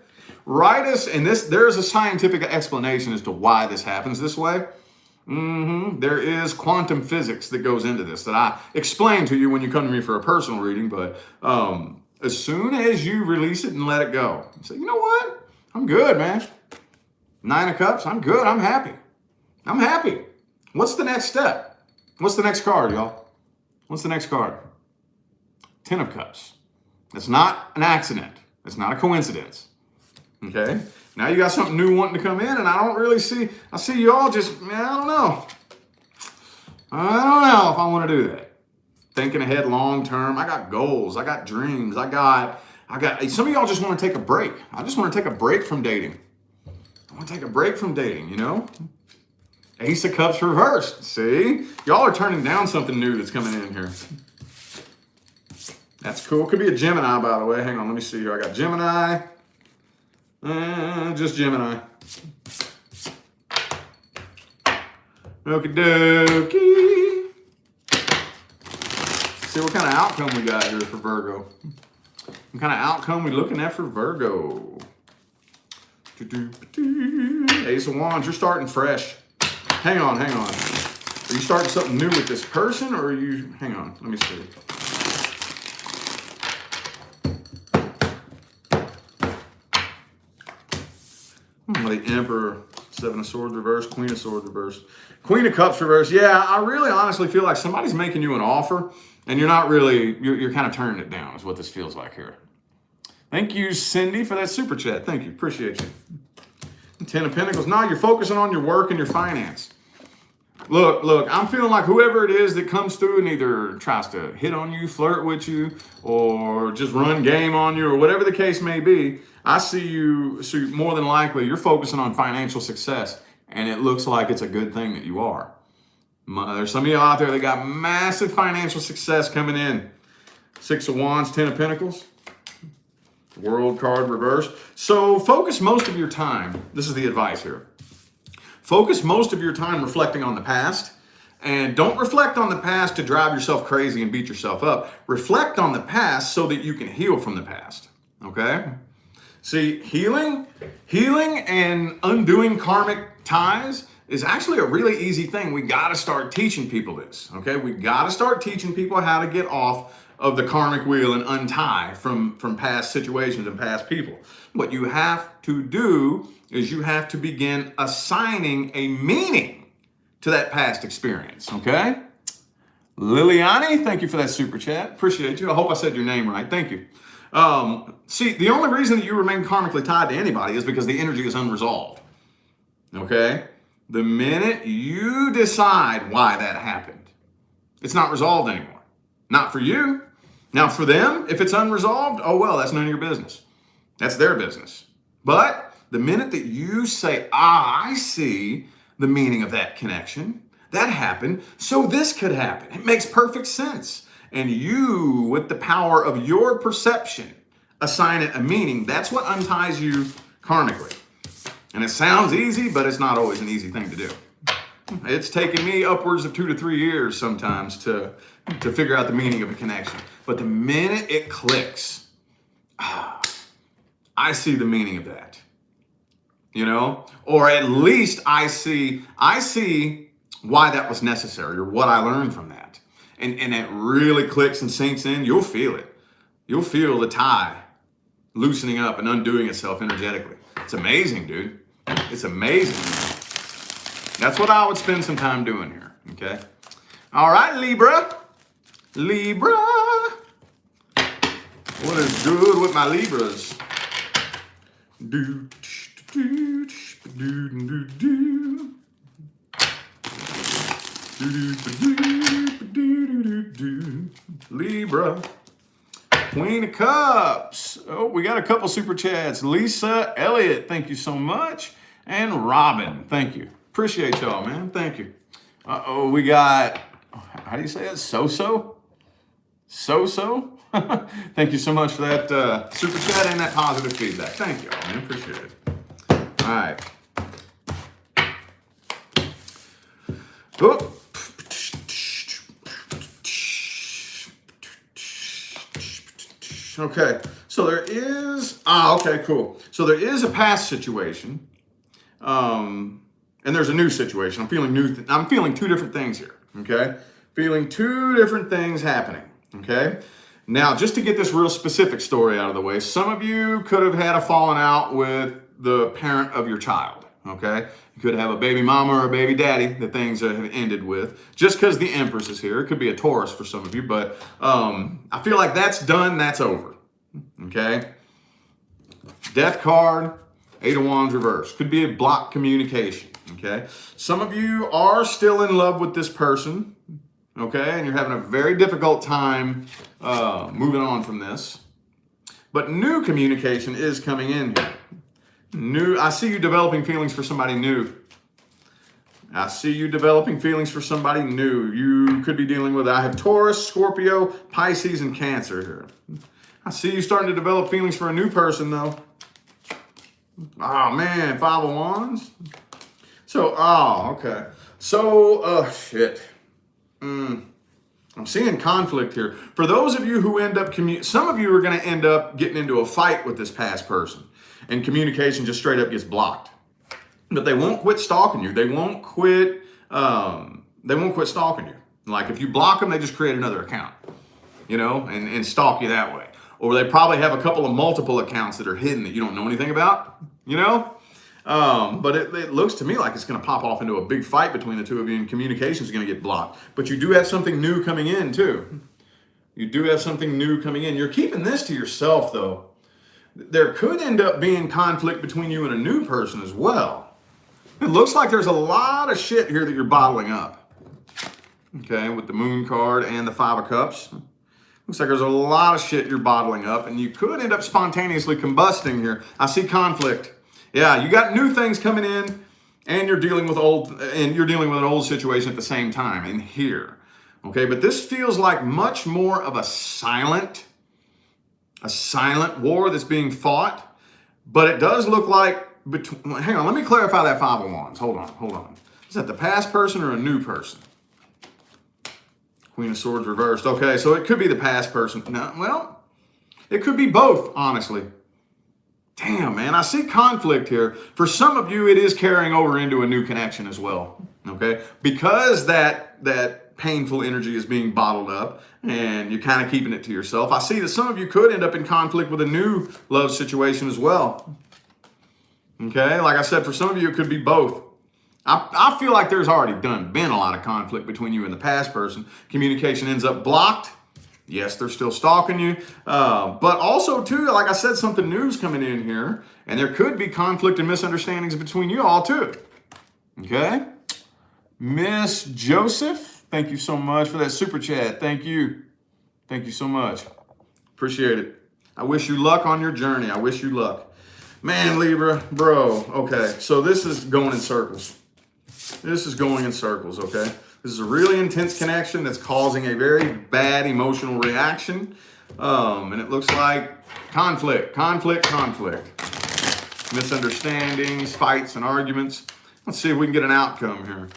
Write us, and there's a scientific explanation as to why this happens this way. There is quantum physics that goes into this that I explain to you when you come to me for a personal reading, but as soon as you release it and let it go, you say, you know what? I'm good, man. 9 of Cups, I'm good. I'm happy. I'm happy. What's the next step? What's the next card, y'all? What's the next card? 10 of Cups. It's not an accident. It's not a coincidence. Okay? Now you got something new wanting to come in, and I don't really see, I see you all just, I don't know. I don't know if I want to do that. Thinking ahead long term. I got goals. I got dreams. I got, some of y'all just want to take a break. I just want to take a break from dating. I want to take a break from dating, you know? Ace of Cups reversed. See? Y'all are turning down something new that's coming in here. That's cool. Could be a Gemini, by the way. Hang on, let me see here. I got Gemini. Just Gemini. Okie dokie. See what kind of outcome we got here for Virgo. What kind of outcome we looking at for Virgo? Ace of Wands, you're starting fresh. Hang on. Are you starting something new with this person, or are you, hang on, let me see. The Emperor, 7 of Swords reversed, Queen of Swords reversed, Queen of Cups reversed. Yeah, I really honestly feel like somebody's making you an offer, and you're not really, you're kind of turning it down, is what this feels like here. Thank you, Cindy, for that super chat. Thank you, appreciate you. 10 of Pentacles. Now you're focusing on your work and your finance. Look, I'm feeling like whoever it is that comes through and either tries to hit on you, flirt with you, or just run game on you, or whatever the case may be, I see you, so more than likely, you're focusing on financial success, and it looks like it's a good thing that you are. There's some of you out there that got massive financial success coming in. 6 of Wands, 10 of Pentacles. World card reversed. So focus most of your time, this is the advice here, focus most of your time reflecting on the past, and don't reflect on the past to drive yourself crazy and beat yourself up. Reflect on the past so that you can heal from the past, okay? See, healing and undoing karmic ties is actually a really easy thing. We got to start teaching people this, okay? We got to start teaching people how to get off of the karmic wheel and untie from past situations and past people. What you have to do is you have to begin assigning a meaning to that past experience, okay? Liliani, thank you for that super chat. Appreciate you. I hope I said your name right. Thank you. See, the only reason that you remain karmically tied to anybody is because the energy is unresolved, okay? The minute you decide why that happened, it's not resolved anymore. Not for you. Now for them, if it's unresolved, oh well, that's none of your business. That's their business. But the minute that you say, I see the meaning of that connection, that happened, so this could happen. It makes perfect sense. And you, with the power of your perception, assign it a meaning. That's what unties you karmically. And it sounds easy, but it's not always an easy thing to do. It's taken me upwards of 2 to 3 years sometimes to figure out the meaning of a connection. But the minute it clicks, I see the meaning of that. you know, or at least I see why that was necessary or what I learned from that. And it really clicks and sinks in. You'll feel it. You'll feel the tie loosening up and undoing itself energetically. It's amazing, dude. It's amazing. That's what I would spend some time doing here, okay? All right, Libra. Libra. What is good with my Libras? Libra. Queen of Cups. Oh, we got a couple super chats. Lisa Elliott, thank you so much. And Robin, thank you. Appreciate y'all, man. Thank you. Uh-oh, we got, how do you say it? So-so? So-so? Thank you so much for that super chat and that positive feedback. Thank you all, man. Appreciate it. All right. Oh. Okay, so there is, okay, cool. So there is a past situation, and there's a new situation. I'm feeling two different things here, okay? Feeling two different things happening, okay? Now, just to get this real specific story out of the way, some of you could have had a falling out with the parent of your child, okay? You could have a baby mama or a baby daddy that things have ended with. Just because the Empress is here, it could be a Taurus for some of you, but I feel like that's done, that's over, okay? Death card, Eight of Wands reversed. Could be a blocked communication, okay? Some of you are still in love with this person, okay? And you're having a very difficult time moving on from this. But new communication is coming in here. I see you developing feelings for somebody new. I see you developing feelings for somebody new. You could be dealing with, I have Taurus, Scorpio, Pisces, and Cancer here. I see you starting to develop feelings for a new person though. Oh man, Five of Wands. So, okay. So, shit. I'm seeing conflict here. For those of you who end up, some of you are going to end up getting into a fight with this past person. And communication just straight up gets blocked. But they won't quit stalking you. They won't quit stalking you. Like if you block them, they just create another account, you know, and stalk you that way. Or they probably have a couple of multiple accounts that are hidden that you don't know anything about, you know. But it looks to me like it's going to pop off into a big fight between the two of you, and communication is going to get blocked. But you do have something new coming in too. You do have something new coming in. You're keeping this to yourself though. There could end up being conflict between you and a new person as well. It looks like there's a lot of shit here that you're bottling up. Okay, with the Moon card and the Five of Cups. Looks like there's a lot of shit you're bottling up, and you could end up spontaneously combusting here. I see conflict. Yeah, you got new things coming in, and you're dealing with an old situation at the same time in here. Okay, but this feels like much more of a silent war that's being fought, but it does look like hang on, let me clarify that Five of Wands. Hold on. Is that the past person or a new person? Queen of Swords reversed. Okay, so it could be the past person. No, well, it could be both, honestly. Damn, man, I see conflict here. For some of you, it is carrying over into a new connection as well, okay? Because that painful energy is being bottled up and you're kind of keeping it to yourself. I see that some of you could end up in conflict with a new love situation as well. Okay, like I said, for some of you, it could be both. I feel like there's already been a lot of conflict between you and the past person. Communication ends up blocked. Yes, they're still stalking you. But also, too, like I said, something new's coming in here. And there could be conflict and misunderstandings between you all, too. Okay? Miss Joseph, thank you so much for that super chat. Thank you. Thank you so much. Appreciate it. I wish you luck on your journey. I wish you luck. Man, Libra, bro, okay, so this is going in circles. This is going in circles, okay? This is a really intense connection that's causing a very bad emotional reaction. And it looks like conflict. Misunderstandings, fights, and arguments. Let's see if we can get an outcome here.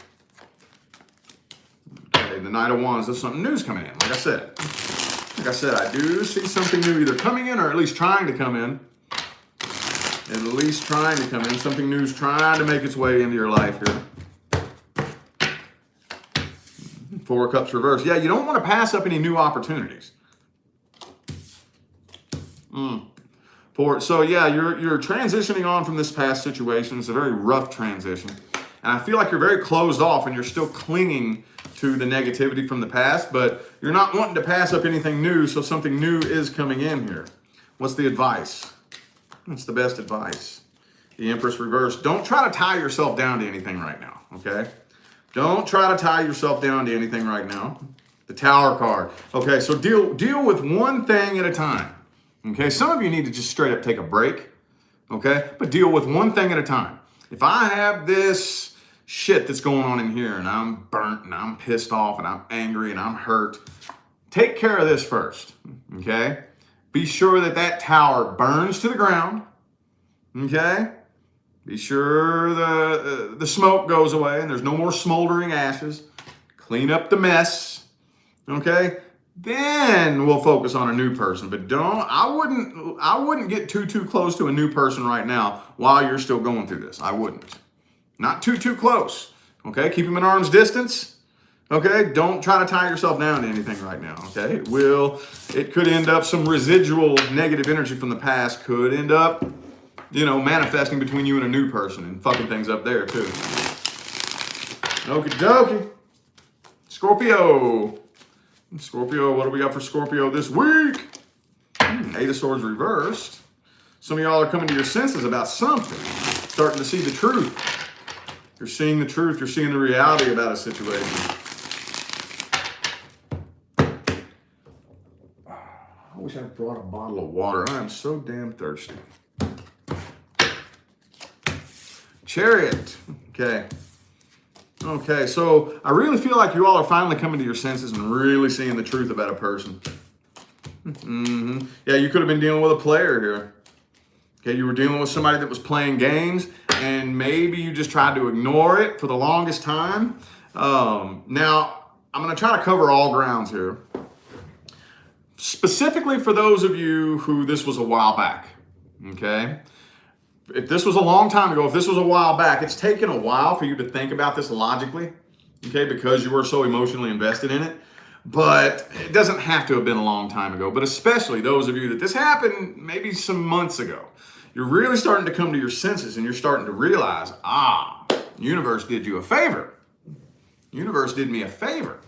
Okay, the Knight of Wands, there's something new's coming in, like I said. I do see something new either coming in or at least trying to come in. At least trying to come in. Something new is trying to make its way into your life here. Four of Cups reversed. Yeah, you don't want to pass up any new opportunities. So yeah, you're transitioning on from this past situation. It's a very rough transition. And I feel like you're very closed off and you're still clinging to the negativity from the past, but you're not wanting to pass up anything new, so something new is coming in here. What's the advice? What's the best advice? The Empress reversed. Don't try to tie yourself down to anything right now, okay? Don't try to tie yourself down to anything right now. The Tower card. Okay, so deal with one thing at a time. Okay, some of you need to just straight up take a break. Okay, but deal with one thing at a time. If I have this shit that's going on in here and I'm burnt and I'm pissed off and I'm angry and I'm hurt, take care of this first. Okay, be sure that tower burns to the ground. Okay. Be sure the smoke goes away and there's no more smoldering ashes. Clean up the mess, okay? Then we'll focus on a new person. But I wouldn't get too close to a new person right now while you're still going through this. I wouldn't. Not too close, okay? Keep them at arm's distance, okay? Don't try to tie yourself down to anything right now, okay? It could end up, some residual negative energy from the past could end up, manifesting between you and a new person and fucking things up there too. Okie dokie. Scorpio, what do we got for Scorpio this week? Eight of Swords reversed. Some of y'all are coming to your senses about something. Starting to see the truth. You're seeing the truth. You're seeing the reality about a situation. I wish I brought a bottle of water. I am so damn thirsty. Chariot. Okay, so I really feel like you all are finally coming to your senses and really seeing the truth about a person. Yeah, you could have been dealing with a player here. Okay, you were dealing with somebody that was playing games and maybe you just tried to ignore it for the longest time. Now, I'm going to try to cover all grounds here. Specifically for those of you who this was a while back, okay? If this was a long time ago, if this was a while back, it's taken a while for you to think about this logically, okay, because you were so emotionally invested in it. But it doesn't have to have been a long time ago, but especially those of you that this happened maybe some months ago. You're really starting to come to your senses and you're starting to realize, the universe did you a favor. The universe did me a favor.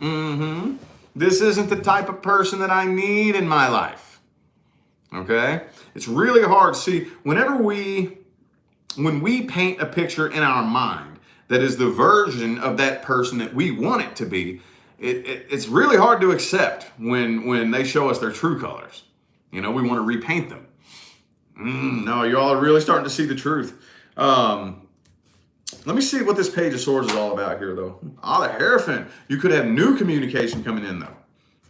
This isn't the type of person that I need in my life. Okay? It's really hard to see when we paint a picture in our mind that is the version of that person that we want it to be, it's really hard to accept when they show us their true colors. We want to repaint them. No, you all are really starting to see the truth. Let me see what this Page of Swords is all about here, though. The Hierophant. You could have new communication coming in, though.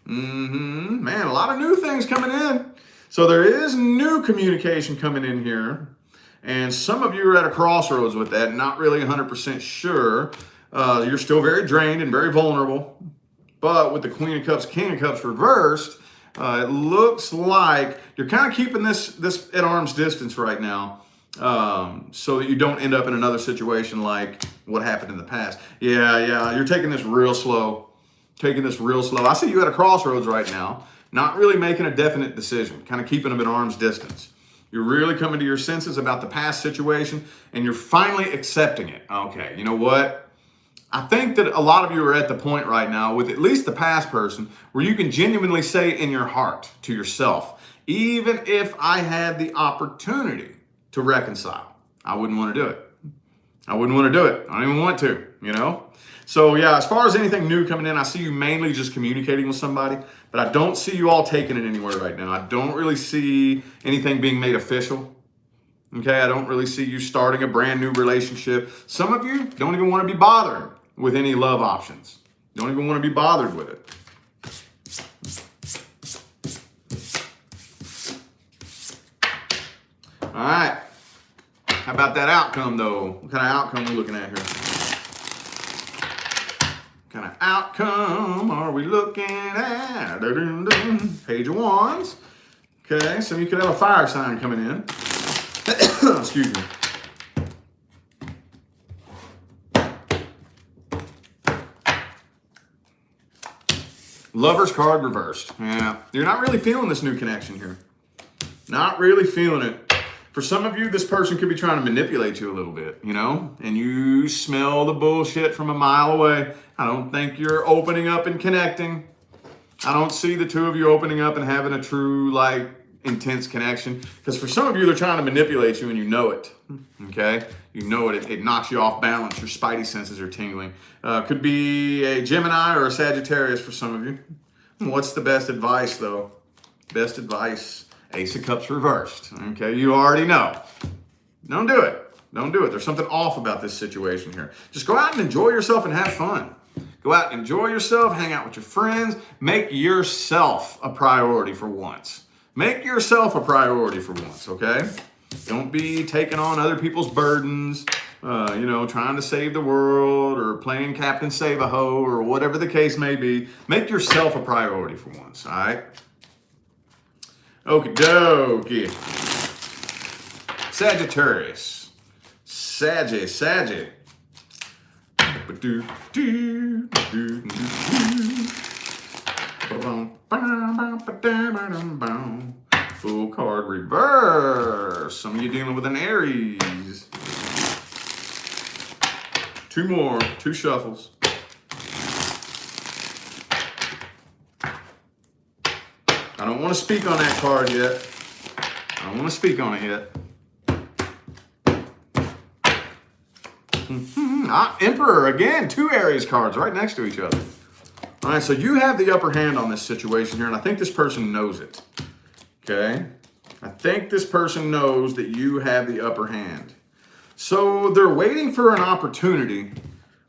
Man, a lot of new things coming in. So there is new communication coming in here. And some of you are at a crossroads with that, not really 100% sure. You're still very drained and very vulnerable. But with the Queen of Cups, King of Cups reversed, it looks like you're kind of keeping this at arm's distance right now, so that you don't end up in another situation like what happened in the past. Yeah, you're taking this real slow. I see you at a crossroads right now, not really making a definite decision, kind of keeping them at arm's distance. You're really coming to your senses about the past situation, and you're finally accepting it. Okay, you know what? I think that a lot of you are at the point right now with at least the past person where you can genuinely say in your heart to yourself, even if I had the opportunity to reconcile, I wouldn't want to do it. I don't even want to, So yeah, as far as anything new coming in, I see you mainly just communicating with somebody, but I don't see you all taking it anywhere right now. I don't really see anything being made official. Okay, I don't really see you starting a brand new relationship. Some of you don't even want to be bothered with any love options. Don't even want to be bothered with it. All right. How about that outcome, though? What kind of outcome are we looking at here? What kind of outcome are we looking at? Page of Wands. Okay, so you could have a fire sign coming in. Excuse me. Lover's card reversed. Yeah, you're not really feeling this new connection here. Not really feeling it. For some of you, this person could be trying to manipulate you a little bit, you know? And you smell the bullshit from a mile away. I don't think you're opening up and connecting. I don't see the two of you opening up and having a true, like, intense connection. Because for some of you, they're trying to manipulate you and you know it, okay? You know it. It knocks you off balance. Your spidey senses are tingling. Could be a Gemini or a Sagittarius for some of you. What's the best advice, though? Best advice, Ace of Cups reversed, okay? You already know. Don't do it. Don't do it. There's something off about this situation here. Just go out and enjoy yourself and have fun. Go out and enjoy yourself, hang out with your friends. Make yourself a priority for once. Make yourself a priority for once, okay? Don't be taking on other people's burdens, you know, trying to save the world or playing Captain Save-A-Ho or whatever the case may be. Make yourself a priority for once, all right? Okie dokie. Sagittarius. Saggy. Full card reverse. Some of you dealing with an Aries. Two more, two shuffles. I don't want to speak on that card yet. I don't want to speak on it yet. Emperor, again, two Aries cards right next to each other. All right, so you have the upper hand on this situation here, and I think this person knows it, okay? I think this person knows that you have the upper hand. So they're waiting for an opportunity.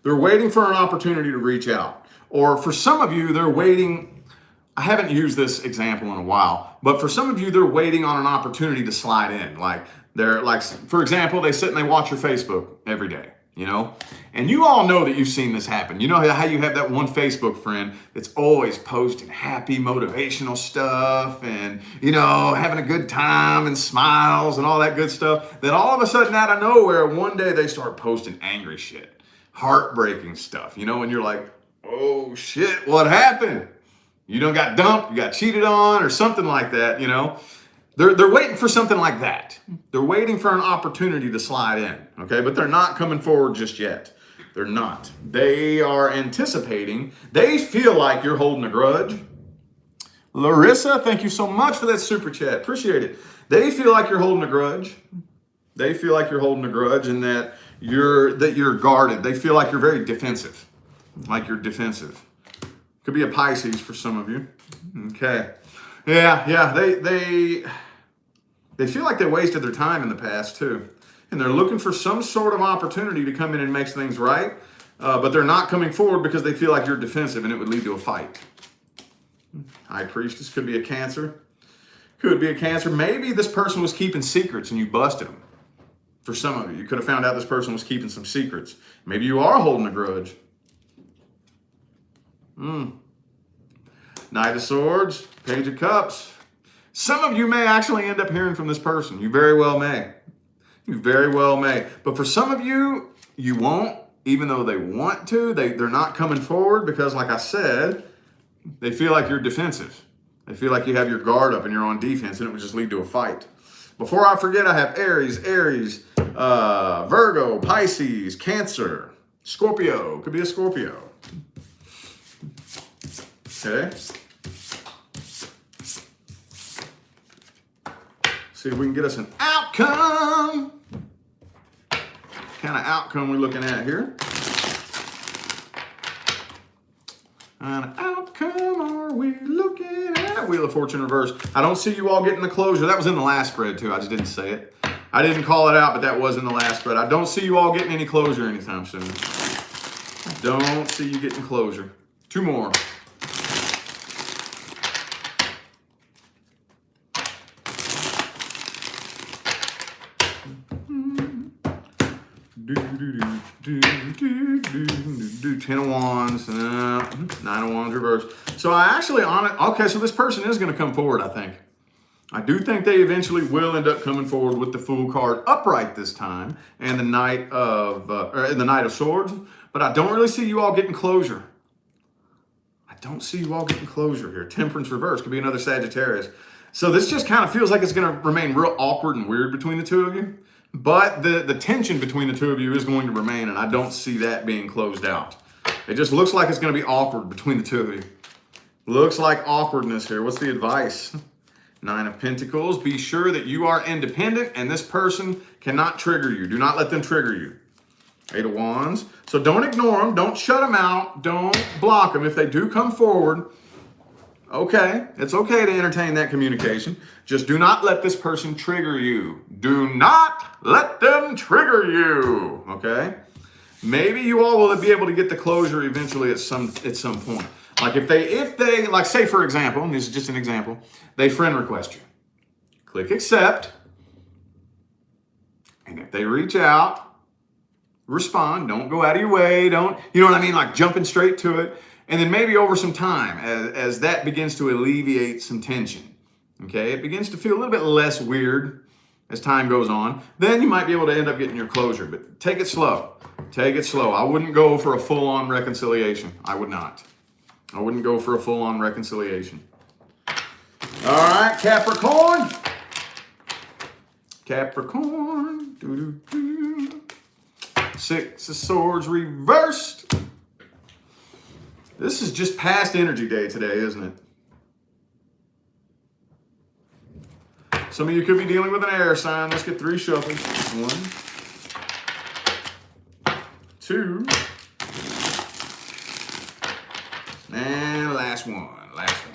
They're waiting for an opportunity to reach out. Or for some of you, they're waiting. I haven't used this example in a while, but for some of you, they're waiting on an opportunity to slide in. Like, for example, they sit and they watch your Facebook every day. You know, and you all know that you've seen this happen. You know how you have that one Facebook friend that's always posting happy motivational stuff and, you know, having a good time and smiles and all that good stuff. Then all of a sudden out of nowhere, one day they start posting angry shit, heartbreaking stuff, you know, and you're like, oh shit, what happened? You done got dumped, you got cheated on or something like that, you know. They're waiting for something like that. They're waiting for an opportunity to slide in, okay? But they're not coming forward just yet. They're not. They are anticipating. They feel like you're holding a grudge. Larissa, thank you so much for that super chat. Appreciate it. They feel like you're holding a grudge. They feel like you're holding a grudge and that you're guarded. They feel like you're very defensive. Like you're defensive. Could be a Pisces for some of you. Okay. Yeah, they feel like they wasted their time in the past too. And they're looking for some sort of opportunity to come in and make things right, but they're not coming forward because they feel like you're defensive and it would lead to a fight. High Priestess could be a Cancer. Could be a Cancer. Maybe this person was keeping secrets and you busted them. For some of you, you could have found out this person was keeping some secrets. Maybe you are holding a grudge. Knight of Swords, Page of Cups. Some of you may actually end up hearing from this person. You very well may. You very well may. But for some of you, you won't, even though they want to. They're not coming forward because, like I said, they feel like you're defensive. They feel like you have your guard up and you're on defense and it would just lead to a fight. Before I forget, I have Aries, Virgo, Pisces, Cancer, Scorpio. Could be a Scorpio. Okay. See if we can get us an outcome. What kind of outcome we're looking at here? What kind of outcome are we looking at? Wheel of Fortune reverse. I don't see you all getting the closure. That was in the last spread too. I just didn't say it. I didn't call it out, but that was in the last spread. I don't see you all getting any closure anytime soon. I don't see you getting closure. Two more. Ten of Wands, Nine of Wands reverse. So I actually on it. Okay, so this person is going to come forward, I think. I do think they eventually will end up coming forward with the Fool card upright this time and the Knight of Swords, but I don't really see you all getting closure. I don't see you all getting closure here. Temperance reverse could be another Sagittarius. So this just kind of feels like it's going to remain real awkward and weird between the two of you. But the tension between the two of you is going to remain, and I don't see that being closed out. It just looks like it's going to be awkward between the two of you. Looks like awkwardness here. What's the advice? 9 of Pentacles. Be sure that you are independent and this person cannot trigger you. Do not let them trigger you. 8 of Wands. So don't ignore them. Don't shut them out. Don't block them. If they do come forward, okay, it's okay to entertain that communication. Just do not let this person trigger you. Do not let them trigger you, okay? Maybe you all will be able to get the closure eventually at some point. Like if they, like say for example, and this is just an example, they friend request you. Click accept. And if they reach out, respond. Don't go out of your way. Don't, you know what I mean? Like jumping straight to it. And then maybe over some time, as that begins to alleviate some tension, okay, it begins to feel a little bit less weird as time goes on, then you might be able to end up getting your closure. But take it slow. Take it slow. I wouldn't go for a full-on reconciliation. I would not. I wouldn't go for a full-on reconciliation. All right, Capricorn. Capricorn. Doo-doo-doo. 6 of Swords reversed. This is just past energy day today, isn't it? Some of you could be dealing with an air sign. Let's get 3 shuffles. 1, 2, and last one. Last one.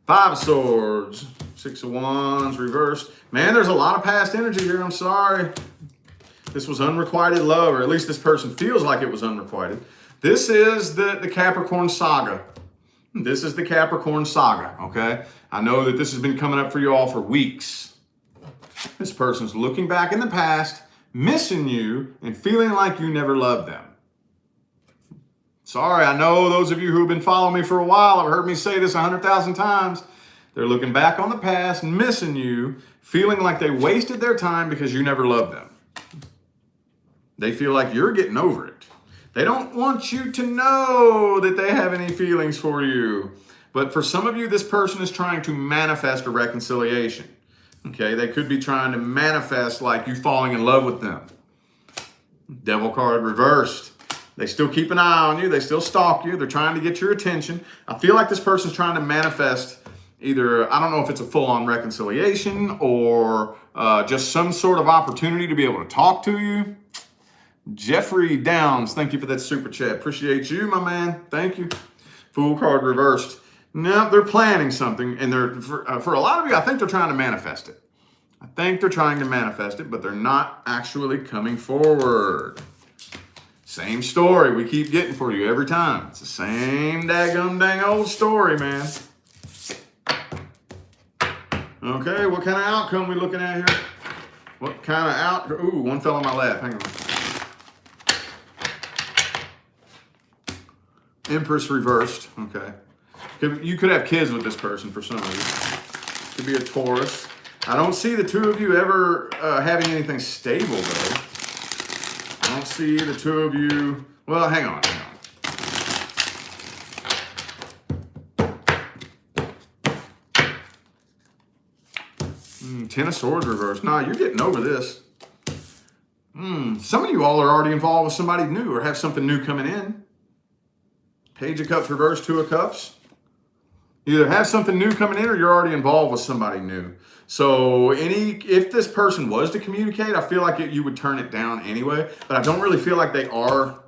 5 of Swords. 6 of Wands reversed. Man, there's a lot of past energy here. I'm sorry. This was unrequited love, or at least this person feels like it was unrequited. This is the Capricorn saga. This is the Capricorn saga, okay? I know that this has been coming up for you all for weeks. This person's looking back in the past, missing you, and feeling like you never loved them. Sorry, I know those of you who have been following me for a while have heard me say this 100,000 times. They're looking back on the past, missing you, feeling like they wasted their time because you never loved them. They feel like you're getting over it. They don't want you to know that they have any feelings for you. But for some of you, this person is trying to manifest a reconciliation. Okay, they could be trying to manifest like you falling in love with them. Devil card reversed. They still keep an eye on you. They still stalk you. They're trying to get your attention. I feel like this person's trying to manifest either, I don't know if it's a full-on reconciliation or just some sort of opportunity to be able to talk to you. Jeffrey Downs, thank you for that super chat. Appreciate you, my man. Thank you. Fool card reversed. No, they're planning something, and they're for a lot of you, I think they're trying to manifest it. I think they're trying to manifest it, but they're not actually coming forward. Same story we keep getting for you every time. It's the same daggum dang old story, man. Okay, what kind of outcome we looking at here? What kind of Ooh, one fell on my lap. Hang on. Empress reversed. Okay. You could have kids with this person for some of you. Could be a Taurus. I don't see the two of you ever having anything stable, though. I don't see the two of you. Well, hang on. 10 of Swords reversed. Nah, you're getting over this. Some of you all are already involved with somebody new or have something new coming in. Page of Cups reversed, 2 of Cups. You either have something new coming in or you're already involved with somebody new. So if this person was to communicate, I feel like you would turn it down anyway. But I don't really feel like they are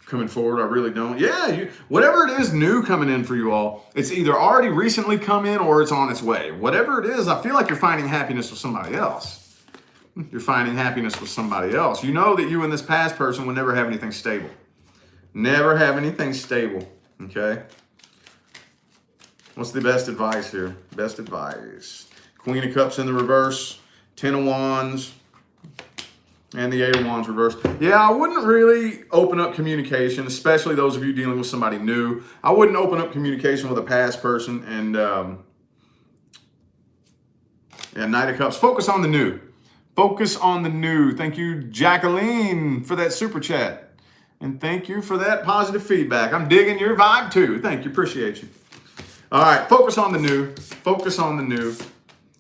coming forward. I really don't. Yeah, whatever it is new coming in for you all, it's either already recently come in or it's on its way. Whatever it is, I feel like you're finding happiness with somebody else. You're finding happiness with somebody else. You know that you and this past person would never have anything stable. Never have anything stable, okay? What's the best advice here? Best advice. Queen of Cups in the reverse, 10 of Wands, And the Eight of Wands reversed. Yeah, I wouldn't really open up communication, especially those of you dealing with somebody new. I wouldn't open up communication with a past person. And yeah, Knight of Cups. Focus on the new. Focus on the new. Thank you, Jacqueline, for that super chat. And thank you for that positive feedback. I'm digging your vibe too. Thank you. Appreciate you. All right. Focus on the new. Focus on the new.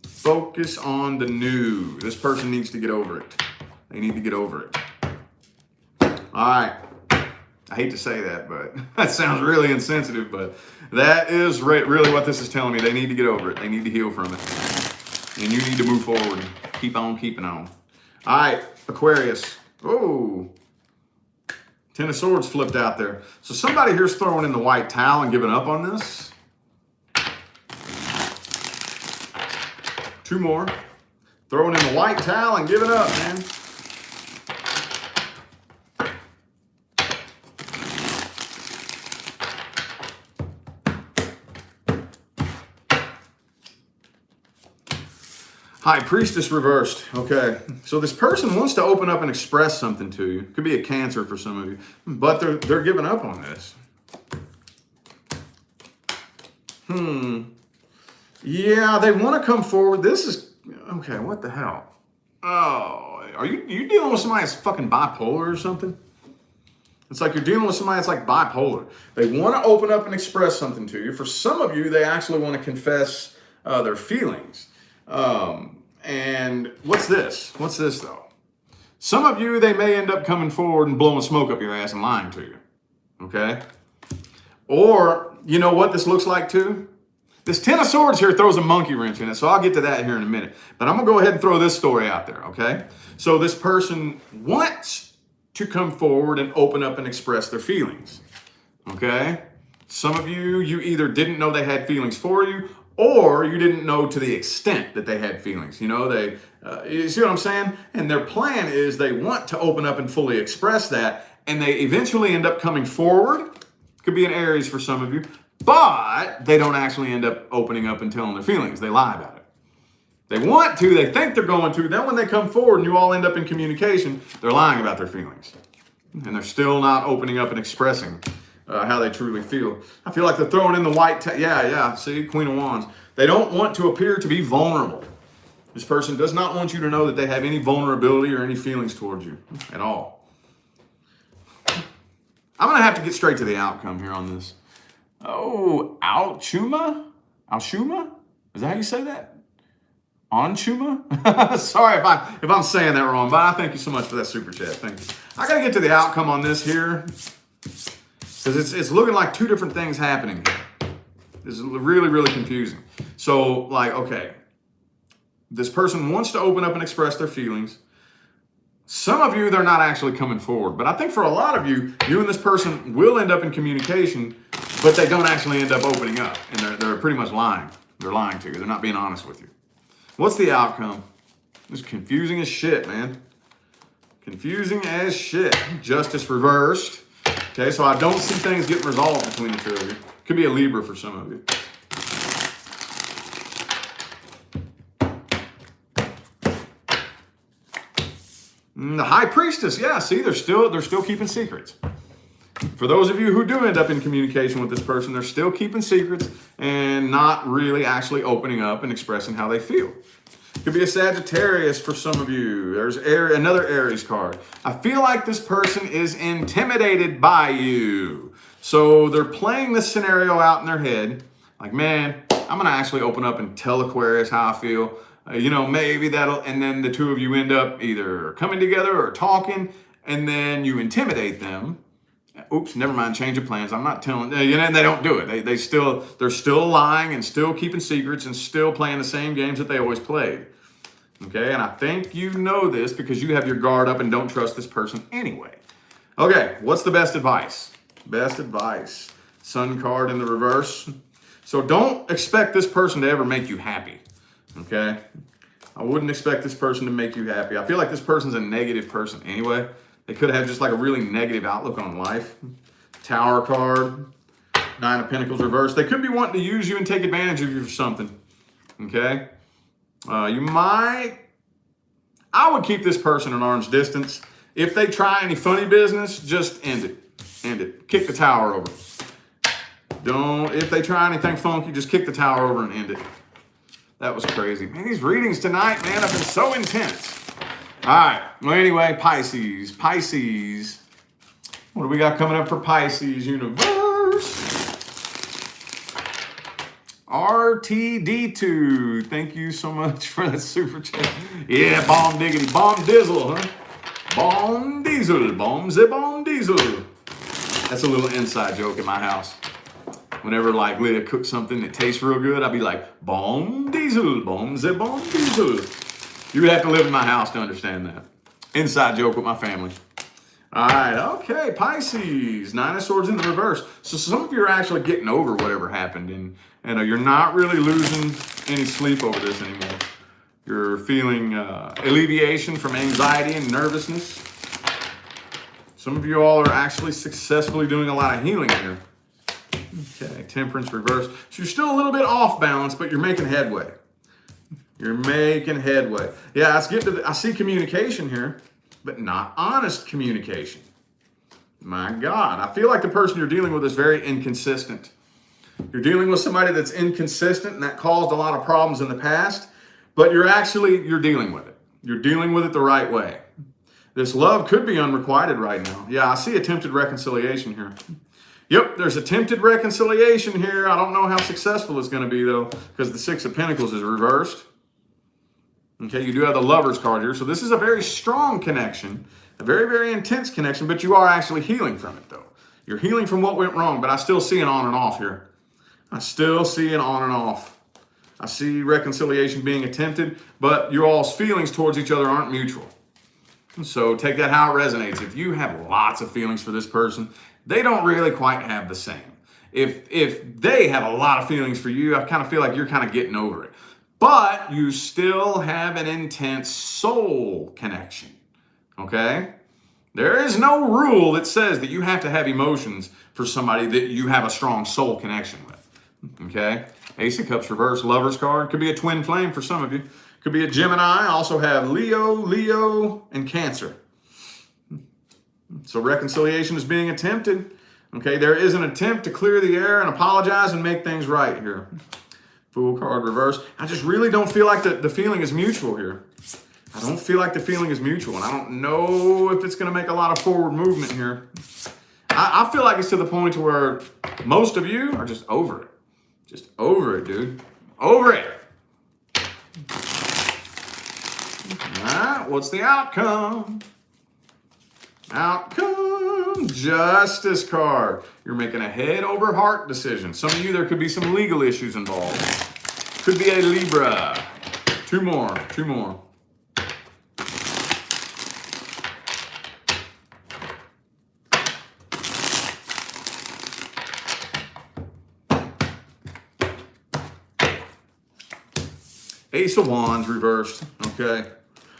Focus on the new. This person needs to get over it. They need to get over it. All right. I hate to say that, but that sounds really insensitive, but that is really what this is telling me. They need to get over it. They need to heal from it. And you need to move forward and keep on keeping on. All right, Aquarius. Oh, Ten of Swords flipped out there. So somebody here's throwing in the white towel and giving up on this. Two more. Throwing in the white towel and giving up, man. High Priestess reversed. Okay, so this person wants to open up and express something to you. Could be a Cancer for some of you, but they're giving up on this. Yeah, they want to come forward. This is okay. What the hell? Oh, are you dealing with somebody that's fucking bipolar or something? It's like you're dealing with somebody that's like bipolar. They want to open up and express something to you. For some of you, they actually want to confess their feelings. And what's this? What's this though? Some of you, they may end up coming forward and blowing smoke up your ass and lying to you. Okay? Or, you know what this looks like too? This Ten of Swords here throws a monkey wrench in it, so I'll get to that here in a minute. But I'm going to go ahead and throw this story out there, okay? So this person wants to come forward and open up and express their feelings, okay? Some of you, you either didn't know they had feelings for you, or you didn't know to the extent that they had feelings. You know, you see what I'm saying? And their plan is they want to open up and fully express that, and they eventually end up coming forward. Could be an Aries for some of you, but they don't actually end up opening up and telling their feelings. They lie about it. They want to, they think they're going to, then when they come forward and you all end up in communication, they're lying about their feelings. And they're still not opening up and expressing how they truly feel. I feel like they're throwing in the white, yeah, see, Queen of Wands. They don't want to appear to be vulnerable. This person does not want you to know that they have any vulnerability or any feelings towards you at all. I'm going to have to get straight to the outcome here on this. Oh, Alchuma? Alchuma? Is that how you say that? Onchuma? Sorry if I'm saying that wrong, but I thank you so much for that super chat. Thank you. I got to get to the outcome on this here, because it's looking like two different things happening here. This is really, really confusing. So, like, okay, this person wants to open up and express their feelings. Some of you, they're not actually coming forward. But I think for a lot of you, you and this person will end up in communication, but they don't actually end up opening up. And they're pretty much lying. They're lying to you. They're not being honest with you. What's the outcome? It's confusing as shit, man. Confusing as shit. Justice reversed. Okay, so I don't see things getting resolved between the two of you. Could be a Libra for some of you. The High Priestess, yeah, see, they're still keeping secrets. For those of you who do end up in communication with this person, they're still keeping secrets and not really actually opening up and expressing how they feel. Could be a Sagittarius for some of you. There's another Aries card. I feel like this person is intimidated by you. So they're playing this scenario out in their head. Like, man, I'm going to actually open up and tell Aquarius how I feel. You know, maybe that'll, and then the two of you end up either coming together or talking, and then you intimidate them. Oops, never mind, change of plans. I'm not telling, you know, and they don't do it. They're still lying and still keeping secrets and still playing the same games that they always played. Okay, and I think you know this because you have your guard up and don't trust this person anyway. Okay, what's the best advice? Best advice. Sun card in the reverse. So don't expect this person to ever make you happy. Okay? I wouldn't expect this person to make you happy. I feel like this person's a negative person anyway. They could have just like a really negative outlook on life. Tower card. Nine of Pentacles reversed. They could be wanting to use you and take advantage of you for something. Okay? You might I would keep this person an arm's distance. If they try any funny business, just end it. End it. Kick the tower over. If they try anything funky, just kick the tower over and end it. That was crazy. Man, these readings tonight, man, have been so intense. All right. Well, anyway, Pisces. Pisces. What do we got coming up for Pisces universe? RTD2. Thank you so much for that super chat. Yeah, bomb diggity, bomb dizzle, huh? Bomb diesel, bomb diesel. That's a little inside joke in my house. Whenever like Leah cooks something that tastes real good, I'll be like, bomb diesel, bomb diesel. You would have to live in my house to understand that. Inside joke with my family. All right, okay, Pisces, Nine of Swords in the reverse. So some of you are actually getting over whatever happened, and you're not really losing any sleep over this anymore. You're feeling alleviation from anxiety and nervousness. Some of you all are actually successfully doing a lot of healing here. Okay, Temperance reverse. So you're still a little bit off balance, but you're making headway. You're making headway. Yeah, let's get to I see communication here, but not honest communication. My God, I feel like the person you're dealing with is very inconsistent. You're dealing with somebody that's inconsistent, and that caused a lot of problems in the past, but you're dealing with it. You're dealing with it the right way. This love could be unrequited right now. Yeah, I see attempted reconciliation here. Yep, there's attempted reconciliation here. I don't know how successful it's going to be, though, because the Six of Pentacles is reversed. Okay, you do have the Lovers card here. So this is a very strong connection, a very, very intense connection, but you are actually healing from it, though. You're healing from what went wrong, but I still see an on and off here. I still see an on and off. I see reconciliation being attempted, but your all's feelings towards each other aren't mutual. So take that how it resonates. If you have lots of feelings for this person, they don't really quite have the same. If they have a lot of feelings for you, I kind of feel like you're kind of getting over it. But you still have an intense soul connection, okay? There is no rule that says that you have to have emotions for somebody that you have a strong soul connection with, okay? Ace of Cups reverse, Lovers card. Could be a twin flame for some of you. Could be a Gemini. Also have Leo, and Cancer. So reconciliation is being attempted. Okay, there is an attempt to clear the air and apologize and make things right here. Fool card reverse. I just really don't feel like the feeling is mutual here. I don't feel like the feeling is mutual, and I don't know if it's going to make a lot of forward movement here. I feel like it's to the point to where most of you are just over it. Just over it, dude. Over it. All right, what's the outcome? Outcome, Justice card. You're making a head over heart decision. Some of you, there could be some legal issues involved. Could be a Libra. Two more. Ace of Wands reversed, okay.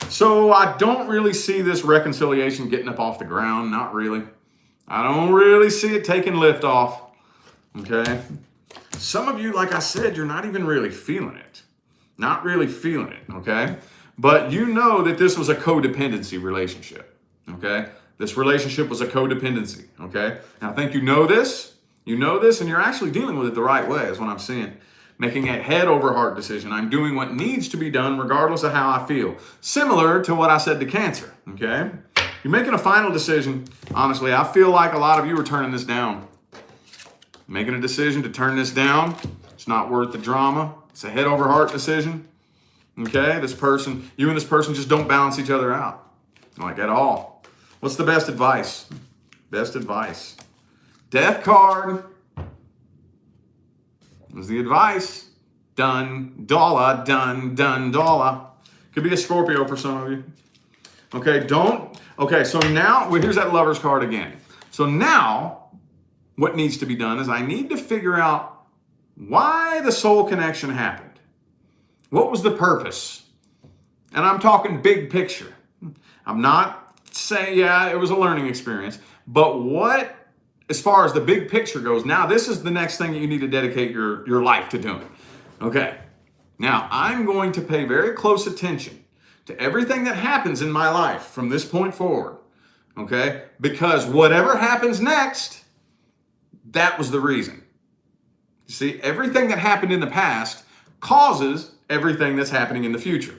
So I don't really see this reconciliation getting up off the ground, not really. I don't really see it taking lift off, okay. Some of you, like I said, you're not even really feeling it. Not really feeling it, okay. But you know that this was a codependency relationship, okay. This relationship was a codependency, okay. And I think you know this, and you're actually dealing with it the right way is what I'm seeing. Making a head over heart decision. I'm doing what needs to be done regardless of how I feel. Similar to what I said to Cancer, okay? You're making a final decision. Honestly, I feel like a lot of you are turning this down. Making a decision to turn this down. It's not worth the drama. It's a head over heart decision, okay? You and this person just don't balance each other out, like at all. What's the best advice? Best advice. Death card. Is the advice. Done, dollar, done, dollar. Could be a Scorpio for some of you. Okay, so now, here's that Lovers card again. So now, what needs to be done is I need to figure out why the soul connection happened. What was the purpose? And I'm talking big picture. I'm not saying, yeah, it was a learning experience, but what, as far as the big picture goes, now this is the next thing that you need to dedicate your life to doing. Okay, now I'm going to pay very close attention to everything that happens in my life from this point forward. Okay? Because whatever happens next, that was the reason. You see, everything that happened in the past causes everything that's happening in the future.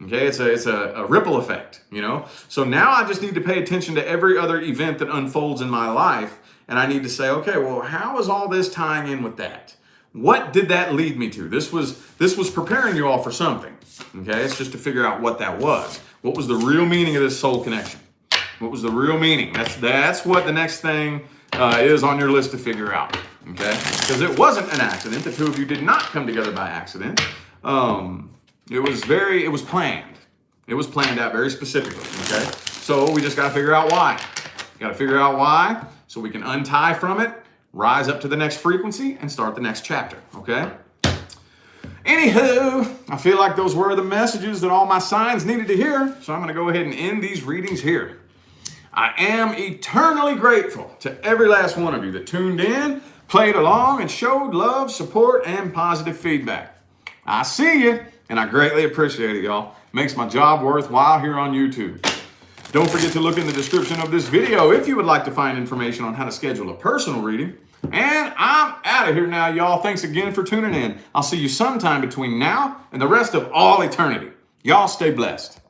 Okay, it's a ripple effect, you know? So now I just need to pay attention to every other event that unfolds in my life, and I need to say, okay, well, how is all this tying in with that? What did that lead me to? This was preparing you all for something. Okay, it's just to figure out what that was. What was the real meaning of this soul connection? What was the real meaning? That's what the next thing is on your list to figure out. Okay, because it wasn't an accident. The two of you did not come together by accident. It was planned. It was planned out very specifically. Okay, so we just got to figure out why. Got to figure out why, so we can untie from it, rise up to the next frequency, and start the next chapter. Okay. Anywho, I feel like those were the messages that all my signs needed to hear, so I'm going to go ahead and end these readings here. I am eternally grateful to every last one of you that tuned in, played along, and showed love, support, and positive feedback. I see you, and I greatly appreciate it, y'all. Makes my job worthwhile here on YouTube. Don't forget to look in the description of this video if you would like to find information on how to schedule a personal reading. And I'm out of here now, y'all. Thanks again for tuning in. I'll see you sometime between now and the rest of all eternity. Y'all stay blessed.